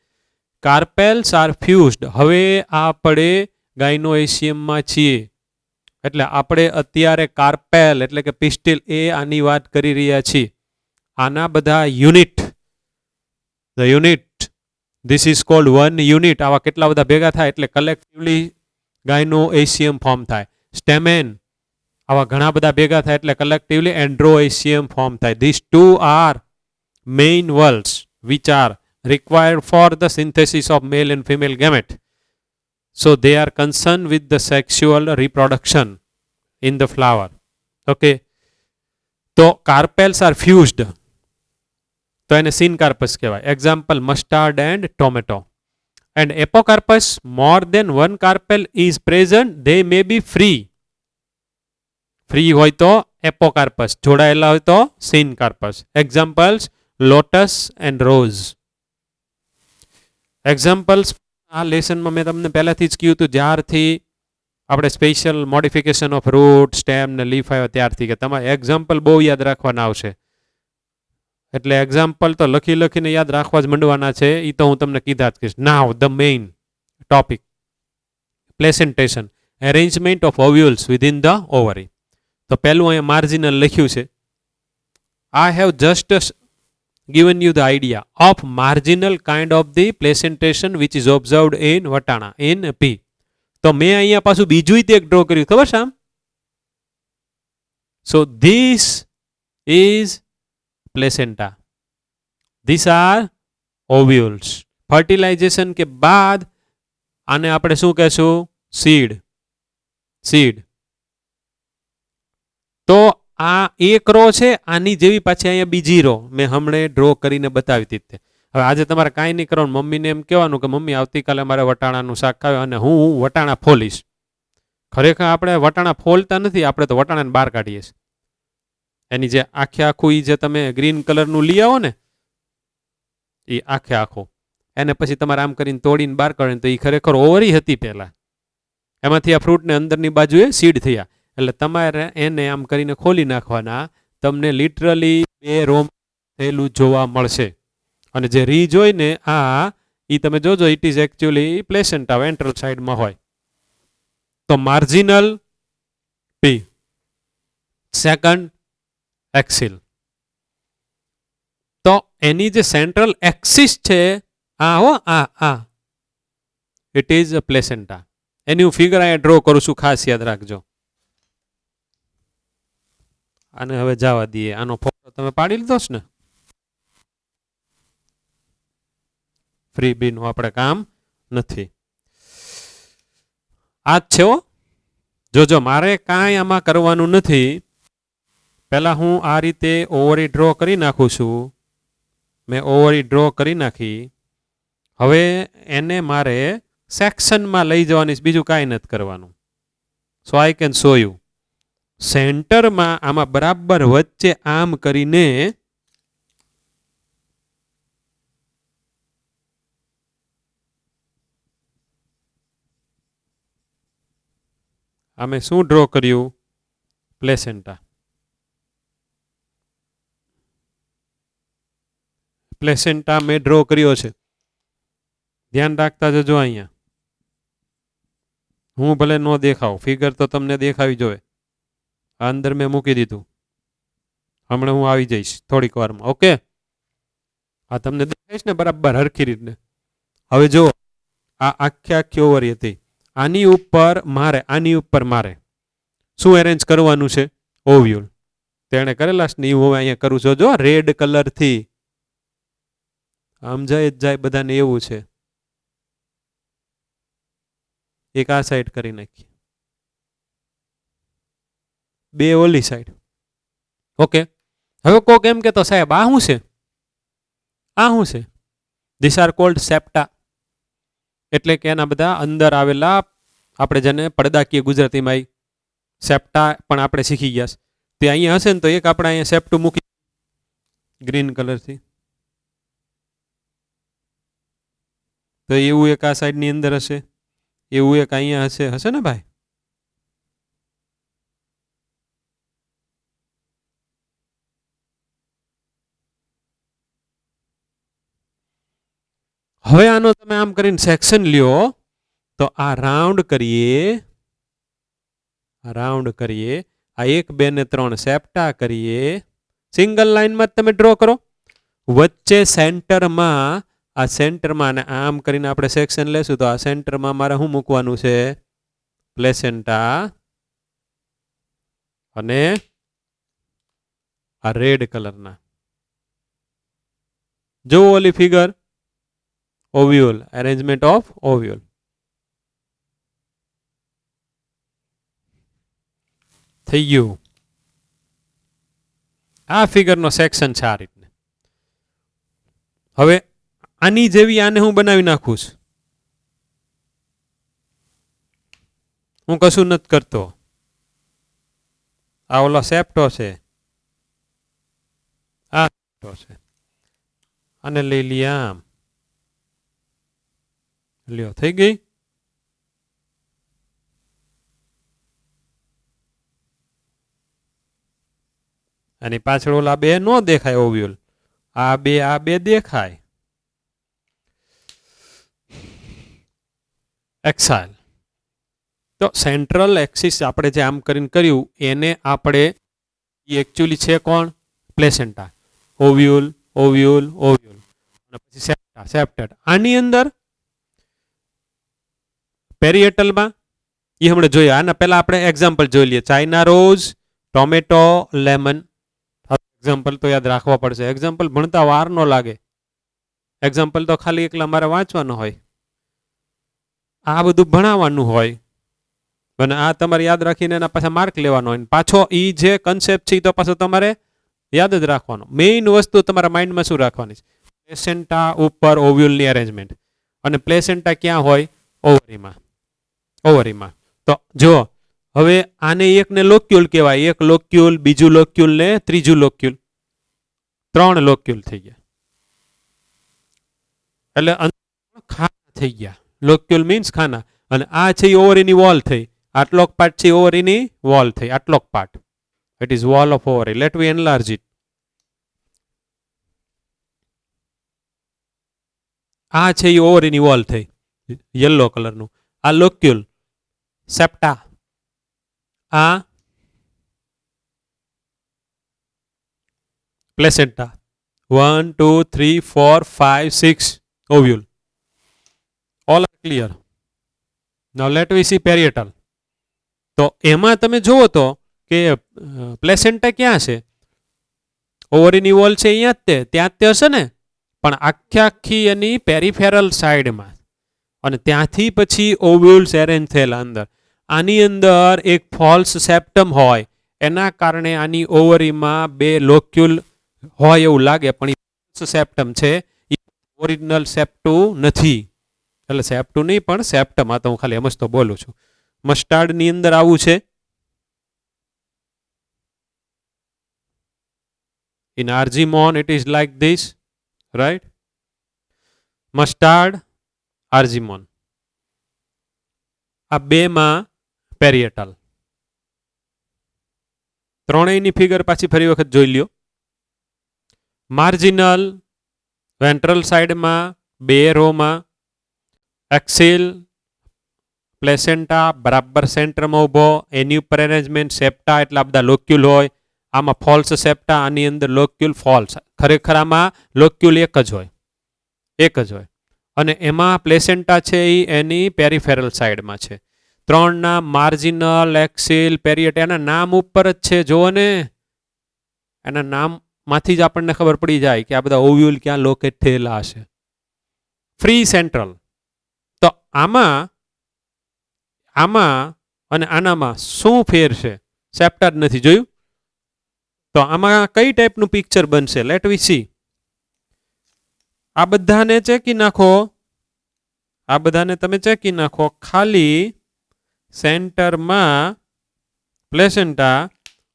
કાર્પેલ્સ આર ફ્યુઝડ. હવે આપણે ગાયનોએશિયમમાં છીએ એટલે આપણે અત્યારે કાર્પેલ એટલે કે પિસ્ટિલ એ આની વાત કરી રહ્યા છીએ. આના બધા unit, the unit, this is called one unit. આવા કેટલા બધા ભેગા થાય એટલે કલેક્ટિવલી ગાયનોએશિયમ ફોર્મ થાય. સ્ટેમેન આવા ઘણા બધા ભેગા થાય એટલે કલેક્ટિવલી એન્ડ્રોએશિયમ ફોર્મ થાય. This 2 are main whorls which are required for the synthesis of male and female gamete. So they are concerned with the sexual reproduction in the flower. Okay. So carpels are fused. તો એને syncarpus કહેવાય. Example mustard and tomato. And apocarpus, more than one carpel is present, they may be free. Free હોય તો apocarpus, જોડાયેલા હોય તો syncarpus. Examples lotus and rose. Examples આ લેસનમાં મેં તમને પહેલાથી જ કહ્યું હતું, જ્યારથી આપણે special modification of root stem ને લીફ આવ્યા ત્યારથી કે તમારે એક્ઝામ્પલ બહુ યાદ રાખવાના આવશે. એટલે એક્ઝામ્પલ તો લખીને યાદ રાખવા જ માંડવાના છે. એ તો હું તમને કીધા જ કહીશ. Now the main topic, placentation, arrangement of ovules within the ovary. તો પહેલું અહીંયા માર્જિનલ લખ્યું છે. I have just given you the idea of marginal kind of the placentation which is observed in વટાણા in P. તો મેં અહીંયા પાછું બીજું તે એક ડ્રો કર્યું, ખબર છે આમ. So this is placenta, these are ovules. Fertilisation કે બાદ આને આપણે શું કહેશું? સીડ. તો આ એક રો છે, આની જેવી પાછી અહીંયા બીજી રો મેં હમણે ડ્રો કરીને બતાવી દીધી. હવે આજે તમારે કાંઈ નહીં કરવાનું, મમ્મીને એમ કહેવાનું કે મમ્મી આવતીકાલે મારે વટાણાનું શાક ખાવે અને હું વટાણા ફોલીશ. ખરેખર આપણે વટાણા ફોલતા નથી, આપણે તો વટાણાને બહાર કાઢીએ છીએ. એની જે આખું એ જે તમે ગ્રીન કલરનું લઈ આવો ને, એ આખું એને પછી તમારે આમ કરીને તોડીને બહાર કાઢીને, તો એ ખરેખર ઓવરી હતી પહેલાં. એમાંથી આ ફ્રૂટને અંદરની બાજુએ સીડ થયા. એટલે તમારે એને આમ કરીને ખોલી નાખવાના, તમને લિટરલી 2 રો થયેલું જોવા મળશે. અને જે રીજ હોય ને આ એ તમે જોજો, it is actually placenta ventral સાઈડમાં હોય. તો માર્જિનલ પી, સેકન્ડ એક્સિલ. તો એની જે સેન્ટ્રલ એક્સિસ છે આ ઇટ ઇઝ પ્લેસેન્ટા. એની હું ફિગર અહીંયા ડ્રો કરું છું, ખાસ યાદ રાખજો. આને હવે જવા દઈએ. આનો ફોટો તમે પાડી લીધો છે ને? ફ્રી બીનું આપણે કામ નથી. આ જ છે. જોજો, મારે કાંઈ આમાં કરવાનું નથી. પહેલા હું આ રીતે ઓવરી ડ્રો કરી નાખું છું. મેં ઓવરી ડ્રો કરી નાખી. હવે એને મારે સેક્શનમાં લઈ જવાની, બીજું કાંઈ નથી કરવાનું. સો આઈ કેન શો યુ. સેન્ટરમાં આમાં બરાબર વચ્ચે આમ કરીને અમે શું ડ્રો કર્યું? પ્લેસેન્ટા. પ્લેસેન્ટા મેં ડ્રો કર્યો છે. ધ્યાન રાખતા જજો. અહીંયા હું ભલે ન દેખાવ, ફિગર તો તમને દેખાવી જોઈએ. અંદર મેં મૂકી દીધું. હમણાં હું આવી જઈશ થોડીક વારમાં. ઓકે, આ તમને દેખાઈશ ને બરાબર હરખી રીતને. હવે જો આ આખી ઓવરી હતી. આની ઉપર મારે શું એરેન્જ કરવાનું છે? ઓવ્યુલ. તેણે કરેલા છે ને હું હવે અહીંયા કરું છું. જો રેડ કલરથી આમ જાય બધાને એવું છે. એક આ સાઈડ કરી નાખી, 2 ઓલી સાઈડ. ઓકે, હવે કોક એમ કેતો સાહેબ આ શું છે? This are called septa. એટલે કે એના બધા અંદર આવેલા, આપણે જેને પડદાકીય ગુજરાતીમાં સેપ્ટા પણ આપણે શીખી ગયા. તે અહીંયા હશે ને તો એક આપણે અહીંયા સેપ્ટું મૂકી ગ્રીન કલરથી. તો એવું એક આ સાઈડની અંદર હશે, એવું એક અહીંયા હશે ને ભાઈ? હવે આનો તમે આમ કરીને સેક્શન લ્યો તો આ રાઉન્ડ કરીએ. આ 1, 2 ને 3 સેપ્ટા કરીએ. સિંગલ લાઈનમાં તમે ડ્રો કરો. વચ્ચે સેન્ટરમાં અને આમ કરીને આપણે સેક્શન લેશું તો આ સેન્ટરમાં મારે શું મૂકવાનું છે? પ્લેસેન્ટા. અને આ રેડ કલરના જો ઓલી figure, ovule, arrangement of ovule. થઈ ગયું. આ ફિગરનો સેક્શન છે આ રીતને. હવે આની જેવી આને હું બનાવી નાખું છું. હું કશું નથી કરતો. આ ઓલો સેપ્ટો છે, આ છે. આને લઈ લઈએ આમ. લ્યો થઈ ગઈ. અને પાછળ ઓલા બે નો દેખાય ઓવ્યુલ, આ બે દેખાય. એક્સાઇલ. તો સેન્ટ્રલ એક્સિસ આપણે જે આમ કરીને કર્યું એને આપણે એકચ્યુઅલી છે કોણ? પ્લેસેન્ટા. ઓવ્યુલ ઓવ્યુલ ઓવ્યુલ અને પછી સેપ્ટા સેપ્ટેટ. આની અંદર પેરિએટલમાં એ હમણાં જોઈએ. આના પહેલા આપણે એક્ઝામ્પલ જોઈ લઈએ. China rose, tomato, lemon. Example તો યાદ રાખવા પડશે. એક્ઝામ્પલ ભણતા વાર ન લાગે. એક્ઝામ્પલ તો ખાલી એકલા મારે વાંચવાનું હોય, આ બધું ભણાવવાનું હોય અને આ તમારે યાદ રાખીને એના પાછા માર્ક લેવાનો હોય. પાછો એ જે કન્સેપ્ટ છે એ તો પાછો તમારે યાદ જ રાખવાનો. મેઇન વસ્તુ તમારા માઇન્ડમાં શું રાખવાની છે? પ્લેસેન્ટા ઉપર ઓવ્યુલની અરેન્જમેન્ટ. અને પ્લેસેન્ટા ક્યાં હોય? ઓવરીમાં. ઓવરીમાં. તો જો હવે આને એકને લોક્યુલ કહેવાય. એક લોક્યુલ, બીજું લોક્યુલ ને ત્રીજું લોક્યુલ. 3 લોક્યુલ થઈ ગયા. એટલે ખાના થઈ ગયા. લોક્યુલ મીન્સ ખાના. અને આ છે ઓવરીની વોલ થઈ. આટલોક પાર્ટ છે ઓવરીની વોલ થઈ. આટલોક part. It is wall of ovary. Let we enlarge it. આ છે ઓવરીની વોલ થઈ યલો કલરનું. આ લોક્યુલ સેપ્ટા. આ placenta. 1 2 3 4 5 6 ovule. All are clear. Now let we see parietal. તો એમાં તમે જુઓ તો કે પ્લેસેન્ટા ક્યાં છે? ઓવરીની વોલ છે અહીંયા જ તે, ત્યાં જ તે હશે ને. પણ આખી એની પેરિફેરલ સાઈડમાં. અને ત્યાંથી પછી ઓવ્યુલ્સ એરેન્જ થયેલા અંદર. આની અંદર એક ફોલ્સ સેપ્ટમ હોય, એના કારણે આની ઓવરીમાં 2 લોક્યુલ હોય એવું લાગે, પણ એ ફોલ્સ સેપ્ટમ છે. એ ઓરિજિનલ સેપ્ટું નથી. એટલે સેપ્ટું નહીં પણ સેપ્ટમ. આ તો હું ખાલી એમ જ તો બોલું છું. મસ્ટાર્ડની અંદર આવું છે. In argemone it is like this, right? Mustard, argemone, આ બેમાં પેરિએટલ. ત્રણેયની ફિગર પાછી ફરી વખત જોઈ લ્યો. માર્જિનલ વેન્ટ્રલ સાઈડમાં 2 રોમાં. એક્સિલ પ્લેસેન્ટા બરાબર સેન્ટરમાં ઊભો. એની ઉપર એરેન્જમેન્ટ સેપ્ટા, એટલા બધા લોક્યુલ હોય. આમાં ફોલ્સ સેપ્ટા, આની અંદર લોક્યુલ ફોલ્સ. ખરેખર આમાં લોક્યુલ એક જ હોય, એક જ હોય. અને એમાં પ્લેસેન્ટા છે એ એની પેરિફેરલ સાઈડમાં છે. 3ના માર્જિનલ, એક્સિલ, પેરિએટ એના નામ ઉપર જ છે. જુઓ ને, એના નામમાંથી જ આપણને ખબર પડી જાય કે આ બધા ઓવ્યુલ ક્યાં લોકેટ થયેલા હશે. Free central. તો આમાં અને આનામાં શું ફેર છે? સેપ્ટા જ નથી જોયું. તો આમાં કઈ ટાઈપનું પિક્ચર બનશે? Late we C. આ બધાને ચેકી નાખો. આ બધાને તમે ચેકી નાખો. ખાલી સેન્ટરમાં પ્લેસેન્ટા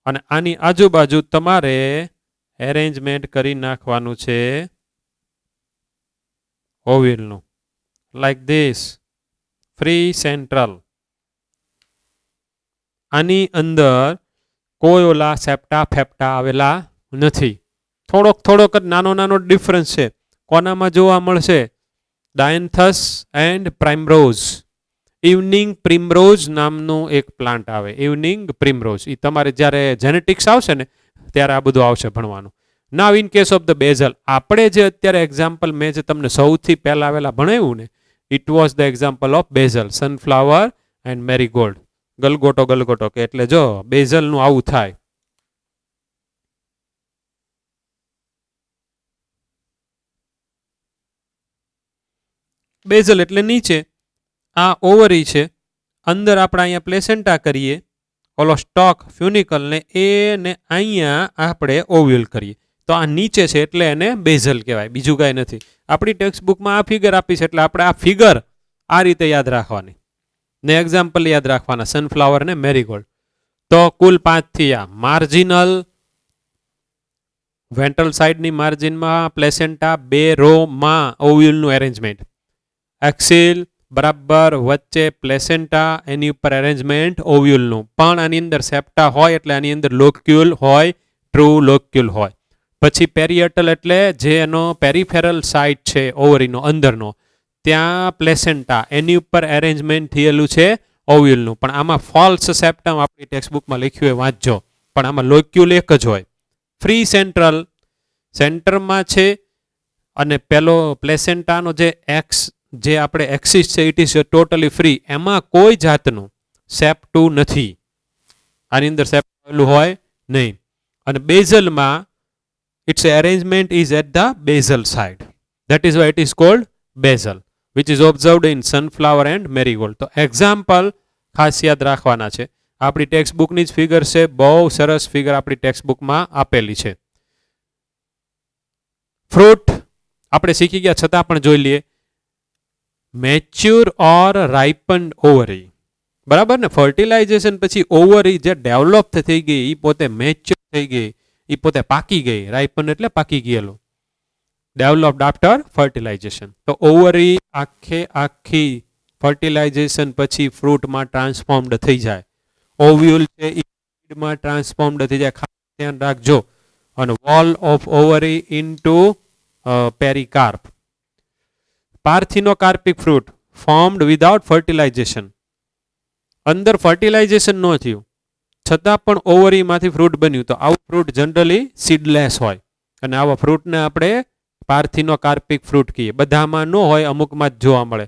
અને આની આજુબાજુ તમારે એરેન્જમેન્ટ કરી નાખવાનું છે ઓવ્યુલનું. Like this. Free central. આની અંદર કોઈ ઓલા સેપ્ટા ફેપ્ટા આવેલા નથી. થોડોક જ નાનો ડિફરન્સ છે. કોનામાં જોવા મળશે? ડાયન્થસ એન્ડ પ્રાઇમરોઝ. ઇવનિંગ પ્રિમરોઝ નામનું એક પ્લાન્ટ આવે. ઇવનિંગ પ્રિમરોઝ. એ તમારે જ્યારે જેનેટિક્સ આવશે ને ત્યારે આ બધું આવશે ભણવાનું. Now in case of the basal, આપણે જે અત્યારે એક્ઝામ્પલ મેં જે તમને સૌથી પહેલા ભણાવ્યું ને, it was the example of basal, sunflower and marigold. ગલગોટો કે એટલે જો બેઝલનું આવું થાય. બેઝલ એટલે નીચે, આ ઓવરી છે. અંદર આપણે અહીંયા પ્લેસેન્ટા કરીએ, ઓલો સ્ટોક ફ્યુનિકલ ને એને અહીંયા આપણે ઓવ્યુલ કરીએ. તો આ નીચે છે એટલે એને બેઝલ કહેવાય, બીજું કાંઈ નથી. આપણી ટેક્સ્ટ બુકમાં આ ફિગર આપી છે એટલે આપણે આ ફિગર આ રીતે યાદ રાખવાની ને એક્ઝામ્પલ યાદ રાખવાના, સનફ્લાવર ને મેરીગોલ્ડ. તો કુલ 5 થયા. માર્જિનલ વેન્ટ્રલ સાઈડની માર્જિનમાં પ્લેસેન્ટા 2 રોમાં ઓવ્યુલનું એરેન્જમેન્ટ. એક્સિલ બરાબર વચ્ચે પ્લેસેન્ટા, એની ઉપર એરેન્જમેન્ટ ઓવ્યુલનું. પણ આની અંદર સેપ્ટા હોય એટલે આની અંદર લોક્યુલ હોય, ટ્રુ લોક્યુલ હોય. પછી પેરિયટલ એટલે જે એનો પેરિફેરલ સાઇટ છે ઓવરીનો અંદરનો, ત્યાં પ્લેસેન્ટા, એની ઉપર એરેન્જમેન્ટ થયેલું છે ઓવ્યુલનું. પણ આમાં ફોલ્સ સેપ્ટમ આપણી ટેક્સ્ટબુકમાં લખ્યું હોય વાંચજો, પણ આમાં લોક્યુલ એક જ હોય. ફ્રી સેન્ટ્રલ સેન્ટરમાં છે, અને પેલો પ્લેસેન્ટાનો જે એક્સ જે આપણે એક્સિસ છે ઇટ ઇઝ ટોટલી ફ્રી, એમાં કોઈ જાતનું સેપ્ટું નથી, આની અંદર સેપ્ટ હોય નહીં. અને બેઝલમાં its arrangement is at the basal side, that is why it is called basal, which is observed in sunflower and marigold. તો એક્ઝામ્પલ ખાસ યાદ રાખવાના છે. આપણી ટેક્સ્ટ બુકની જ ફિગર છે, બહુ સરસ ફિગર આપણી ટેક્સ્ટ બુકમાં આપેલી છે. ફ્રૂટ આપણે શીખી ગયા છતાં પણ જોઈ લઈએ. મેચ્યોર ઓર રાઇપન્ડ ઓવરી, બરાબર ને. ફર્ટિલાઇઝેશન પછી ઓવરી જે ડેવલપ થઈ ગઈ એ પોતે મેચ્યોર થઈ ગઈ, એ પોતે પાકી ગઈ. રાઇપન એટલે પાકી ગયેલું, ડેવલપ્ડ આફ્ટર ફર્ટિલાઇઝેશન. તો ઓવરી આખી ફર્ટિલાઇઝેશન પછી ફ્રૂટમાં ટ્રાન્સફોર્મડ થઈ જાય. ઓવ્યુલ છે એ સીડમાં ટ્રાન્સફોર્મડ થઈ જાય, ખાસ ધ્યાન રાખજો. અને wall of ovary into pericarp. Parthenocarpic fruit formed without fertilization. અંદર ફર્ટિલાઇઝેશન ન થયું છતાં પણ ઓવરીમાંથી ફ્રૂટ બન્યું. તો આવું ફ્રૂટ જનરલી સીડલેસ હોય, અને આવા ફ્રૂટને આપણે પાર્થિનોકાર્પિક ફ્રૂટ કહીએ. બધામાં ન હોય, અમુકમાં જ જોવા મળે.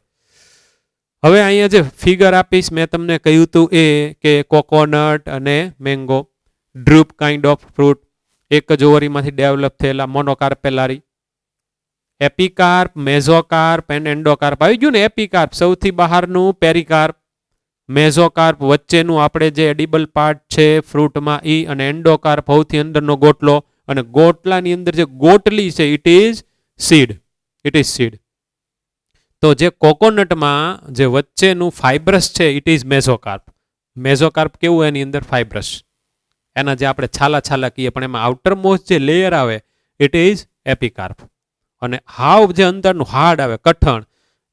હવે અહીંયા જે ફિગર આપીશ મેં તમને કહ્યું હતું એ કે કોકોનટ અને mango, droop kind of fruit, એક જ ઓવરીમાંથી ડેવલપ થયેલા મોનોકાર્પેલારી. એપિકાર્પ, મેઝોકાર્પ એન્ડ એન્ડોકાર્પ આવી ગયું ને. એપિકાર્પ સૌથી બહારનું, પેરિકાર્પ, મેઝોકાર્પ વચ્ચેનું આપણે જે એડિબલ પાર્ટ છે ફ્રૂટમાં ઈ, અને એન્ડોકાર્પ સૌથી અંદરનો ગોટલો, અને ગોટલાની અંદર જે ગોટલી છે it is seed, it is seed. તો જે કોકોનટમાં જે વચ્ચેનું ફાઇબ્રસ છે ઇટ ઇઝ મેઝોકાર્પ. મેઝોકાર્પ કેવું એની અંદર ફાઇબ્રસ, એના જે આપણે છાલા છાલા કહીએ પણ એમાં આઉટર મોસ્ટ જે લેયર આવે ઇટ ઇઝ એપિકાર્પ. અને હાવ જે અંદરનું હાર્ડ આવે કઠણ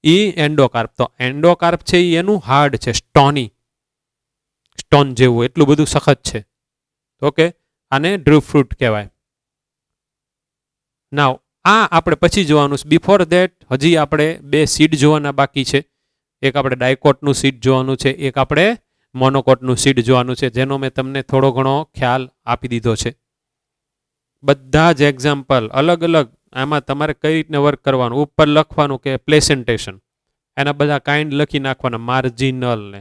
એ એન્ડોકાર્પ. તો એન્ડોકાર્પ છે એ એનું હાર્ડ છે, સ્ટોની, સ્ટોન જેવું, એટલું બધું સખત છે. ઓકે, આને ડ્રુપ ફ્રૂટ કહેવાય. નાવ આ આપણે પછી જોવાનું છે. બિફોર ધેટ હજી આપણે બે સીડ જોવાના બાકી છે. એક આપણે ડાયકોટનું સીડ જોવાનું છે, એક આપણે મોનોકોટનું સીડ જોવાનું છે, જેનો મેં તમને થોડો ઘણો ખ્યાલ આપી દીધો છે. બધા જ એક્ઝામ્પલ અલગ અલગ, આમાં તમારે કઈ રીતને વર્ક કરવાનું. ઉપર લખવાનું કે પ્લેસેન્ટેશન, એના બધા કાઇન્ડ લખી નાખવાના, માર્જિનલ ને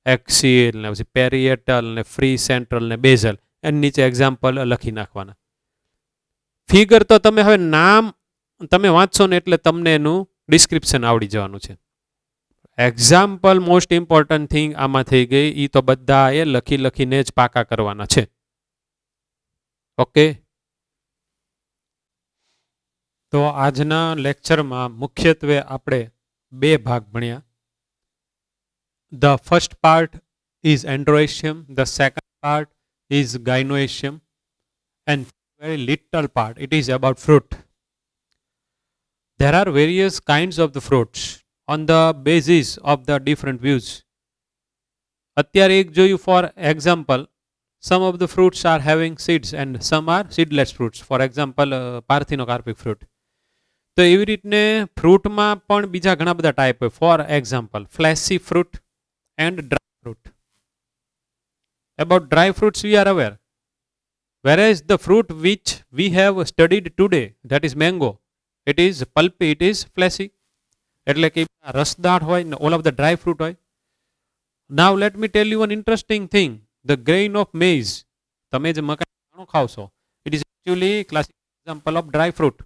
એક્સિલ ને પછી પેરિએટલ ને ફ્રી સેન્ટ્રલ ને બેઝલ, એની નીચે એક્ઝામ્પલ લખી નાખવાના. ફિગર તો તમે હવે નામ તમે વાંચશો ને એટલે તમને એનું ડિસ્ક્રિપ્શન આવડી જવાનું છે. એક્ઝામ્પલ મોસ્ટ ઇમ્પોર્ટન્ટ થિંગ આમાં થઈ ગઈ, એ તો બધા એ લખી લખીને જ પાકા કરવાના છે. ઓકે, તો આજના લેક્ચરમાં મુખ્યત્વે આપણે બે ભાગ ભણ્યા. The first part is androecium, the second part is gynoecium, and very little part it is about fruit. There are various kinds of the fruits on the basis of the different views. અત્યારે એક જોયું for example, some of the fruits are having seeds and some are seedless fruits. For example, parthenocarpic fruit. તો એવી રીતને ફ્રૂટમાં પણ બીજા ઘણા બધા ટાઈપ હોય. For example, fleshy fruit and dry fruit. About dry fruits we are aware. Whereas the fruit which we have studied today, that is mango, it is pulpy, it is fleshy. એટલે કે રસદાર હોય ને all of the dry fruit હોય. Now let me tell you one interesting thing. The grain of maize, તમે જે મકાઈનો ખાવ છો, it is actually classic example of dry fruit.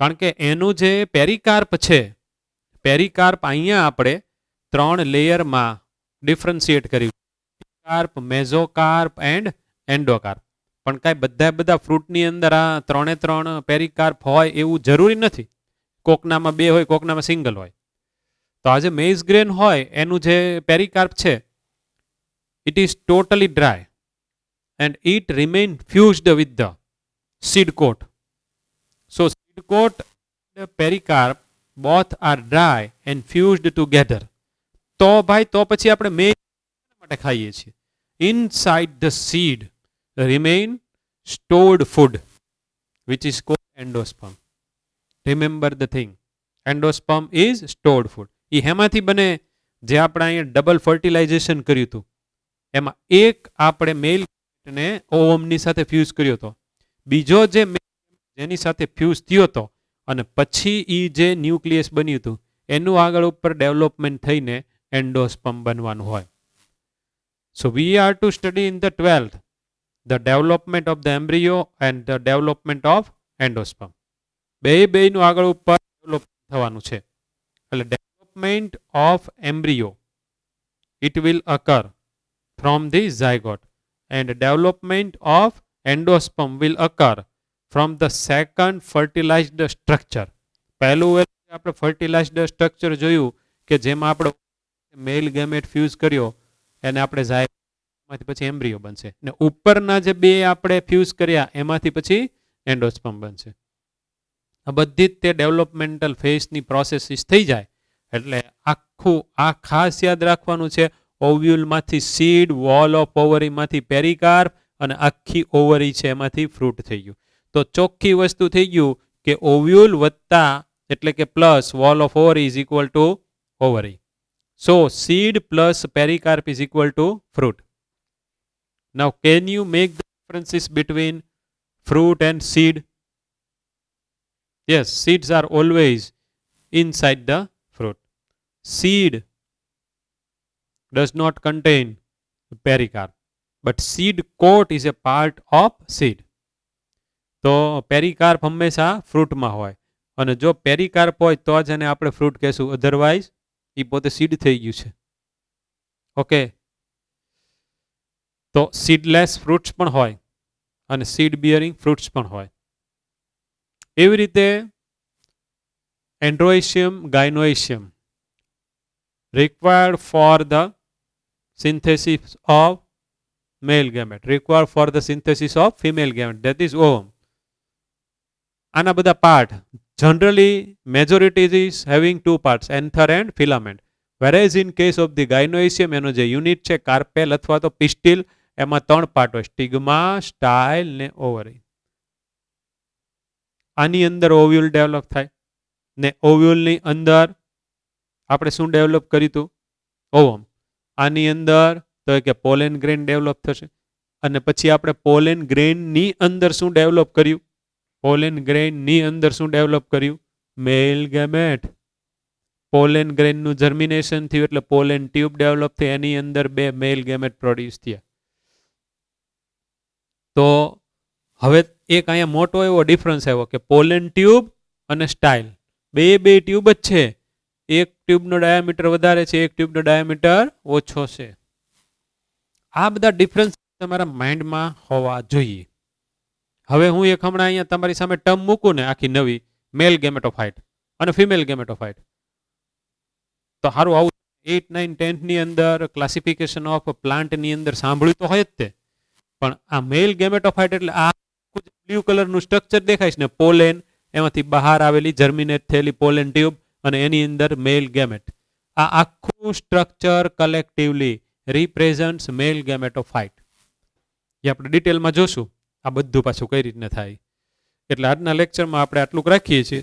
કારણ કે એનું જે પેરિકાર્પ છે, પેરિકાર્પ અહીંયા આપણે 3 લેયરમાં ડિફરન્શિએટ કર્યું, કાર્પ, મેઝોકાર્પ એન્ડ એન્ડોકાર્પ. પણ કાંઈ બધા ફ્રૂટની અંદર આ 3 પેરિકાર્પ હોય એવું જરૂરી નથી. કોકનામાં 2 હોય, કોકનામાં સિંગલ હોય. તો આ જે મેઇઝ ગ્રેન હોય એનું જે પેરિકાર્પ છે it is totally dry and it remain fused with the seed coat. So seed coat pericarp both are dry and fused together. તો ભાઈ તો પછી આપણે મેલ માટે ખાઈએ છીએ. Inside the seed remain stored food which is called endosperm. Remember the thing. Endosperm is stored food. એ હેમાંથી બને? જે આપણે અહીંયા ડબલ ફર્ટિલાઇઝેશન કર્યું હતું એમાં એક આપણે મેલ ને ઓવમની સાથે ફ્યુઝ કર્યો હતો, બીજો જે જેની સાથે ફ્યુઝ થયો હતો અને પછી એ જે ન્યુક્લિયસ બન્યું હતું એનું આગળ ઉપર ડેવલપમેન્ટ થઈને એન્ડોસ્પર્મ બનવાનું હોય. So we are to study in the 12th the development of the embryo and the development of endosperm. બેયનું આગળ ઉપર ડેવલપ થવાનું છે. એટલે development of embryo, it will occur from the zygote, and development of endosperm will occur from the second fertilized structure. પહેલું આપણે fertilized structure જોયું કે જેમાં આપણે મેલ ગેમેટ ફ્યુઝ કર્યો એને આપણે ઝાયગોટમાંથી પછી એમ્બ્રિયો બનશે, ને ઉપરના જે બે આપણે ફ્યુઝ કર્યા એમાંથી પછી એન્ડોસ્પર્મ બનશે. આ બધી જ તે ડેવલપમેન્ટલ ફેઝની પ્રોસેસીસ થઈ જાય એટલે આખું આ ખાસ યાદ રાખવાનું છે. ઓવ્યુલમાંથી સીડ, વોલ ઓફ ઓવરીમાંથી પેરિકાર્પ અને આખી ઓવરી છે એમાંથી ફ્રૂટ થઈ ગયું. તો ચોખ્ખી વસ્તુ થઈ ગયું કે ઓવ્યુલ વત્તા એટલે કે plus wall of ovary is equal to ovary. So seed plus pericarp is equal to fruit. Now can you make the differences between fruit and seed? Yes, seeds are always inside the fruit. Seed does not contain pericarp, but seed coat is a part of seed. તો પેરિકાર્પ હંમેશા ફ્રૂટમાં હોય અને જો પેરિકાર્પ હોય તો જ એને આપણે ફ્રૂટ કહેશું, અધરવાઇઝ એ પોતે સીડ થઈ ગયું છે. ઓકે, તો સીડલેસ ફ્રૂટ્સ પણ હોય અને સીડ બિયરિંગ ફ્રૂટ્સ પણ હોય. એવી રીતે એન્ડ્રોઇશિયમ, ગાયનોઇશિયમ required for the synthesis of male gamete, required for the synthesis of female gamete, that is ovum. આના બધા part generally majority is having two parts, anther and filament, whereas in case of the gynoecium એનો જે યુનિટ છે કાર્પેલ અથવા તો પિસ્ટિલ એમાં ત્રણ પાર્ટ હોય, સ્ટિગ્મા, સ્ટાઇલ ને ઓવરી. આની અંદર ઓવ્યુલ ડેવલપ થાય ને ઓવ્યુલની અંદર આપણે શું ડેવલપ કર્યું હતું? ઓવમ. આની અંદર તો કે પોલેન ગ્રેન ડેવલપ થશે અને પછી આપણે પોલેન ગ્રેનની અંદર શું ડેવલપ કર્યું? પોલેન ગ્રેનની અંદર શું ડેવલપ કર્યું? મેલ ગેમેટ. પોલેન ગ્રેનનું જર્મિનેશન થયું એટલે પોલેન ટ્યુબ ડેવલપ થઈ, એની અંદર બે મેલ ગેમેટ પ્રોડ્યુસ થયા. તો હવે એક અહીંયા મોટો એવો ડિફરન્સ આવ્યો કે પોલેન ટ્યુબ અને સ્ટાઇલ બે ટ્યુબ જ છે, એક ટ્યુબનો ડાયામીટર વધારે છે, એક ટ્યુબનો ડાયામીટર ઓછો છે. આ બધા ડિફરન્સ તમારા માઇન્ડમાં હોવા જોઈએ. હવે હું એક હમણાં અહીંયા તમારી સામે ટર્મ મૂકું ને આખી નવી, મેલ ગેમેટોફાઇટ અને ફિમેલ ગેમેટોફાઇટ, તો સારું આવું 8, 9, 10 ની અંદર ક્લાસિફિકેશન ઓફ પ્લાન્ટની અંદર સાંભળ્યું તો હોય જ તે, પણ આ મેલ ગેમેટોફાઇટ એટલે આ બ્લુ કલરનું સ્ટ્રક્ચર દેખાય છે ને, પોલેન એમાંથી બહાર આવેલી જર્મિનેટ થયેલી પોલેન ટ્યુબ અને એની અંદર મેલ ગેમેટ, આ આખું સ્ટ્રક્ચર કલેક્ટિવલી રિપ્રેઝન્ટ્સ મેલ ગેમેટોફાઇટ. એ આપણે ડિટેલમાં જોશું આ બધું પાછું કઈ રીતના થાય. એટલે આજના લેક્ચરમાં આપણે આટલું રાખીએ છીએ.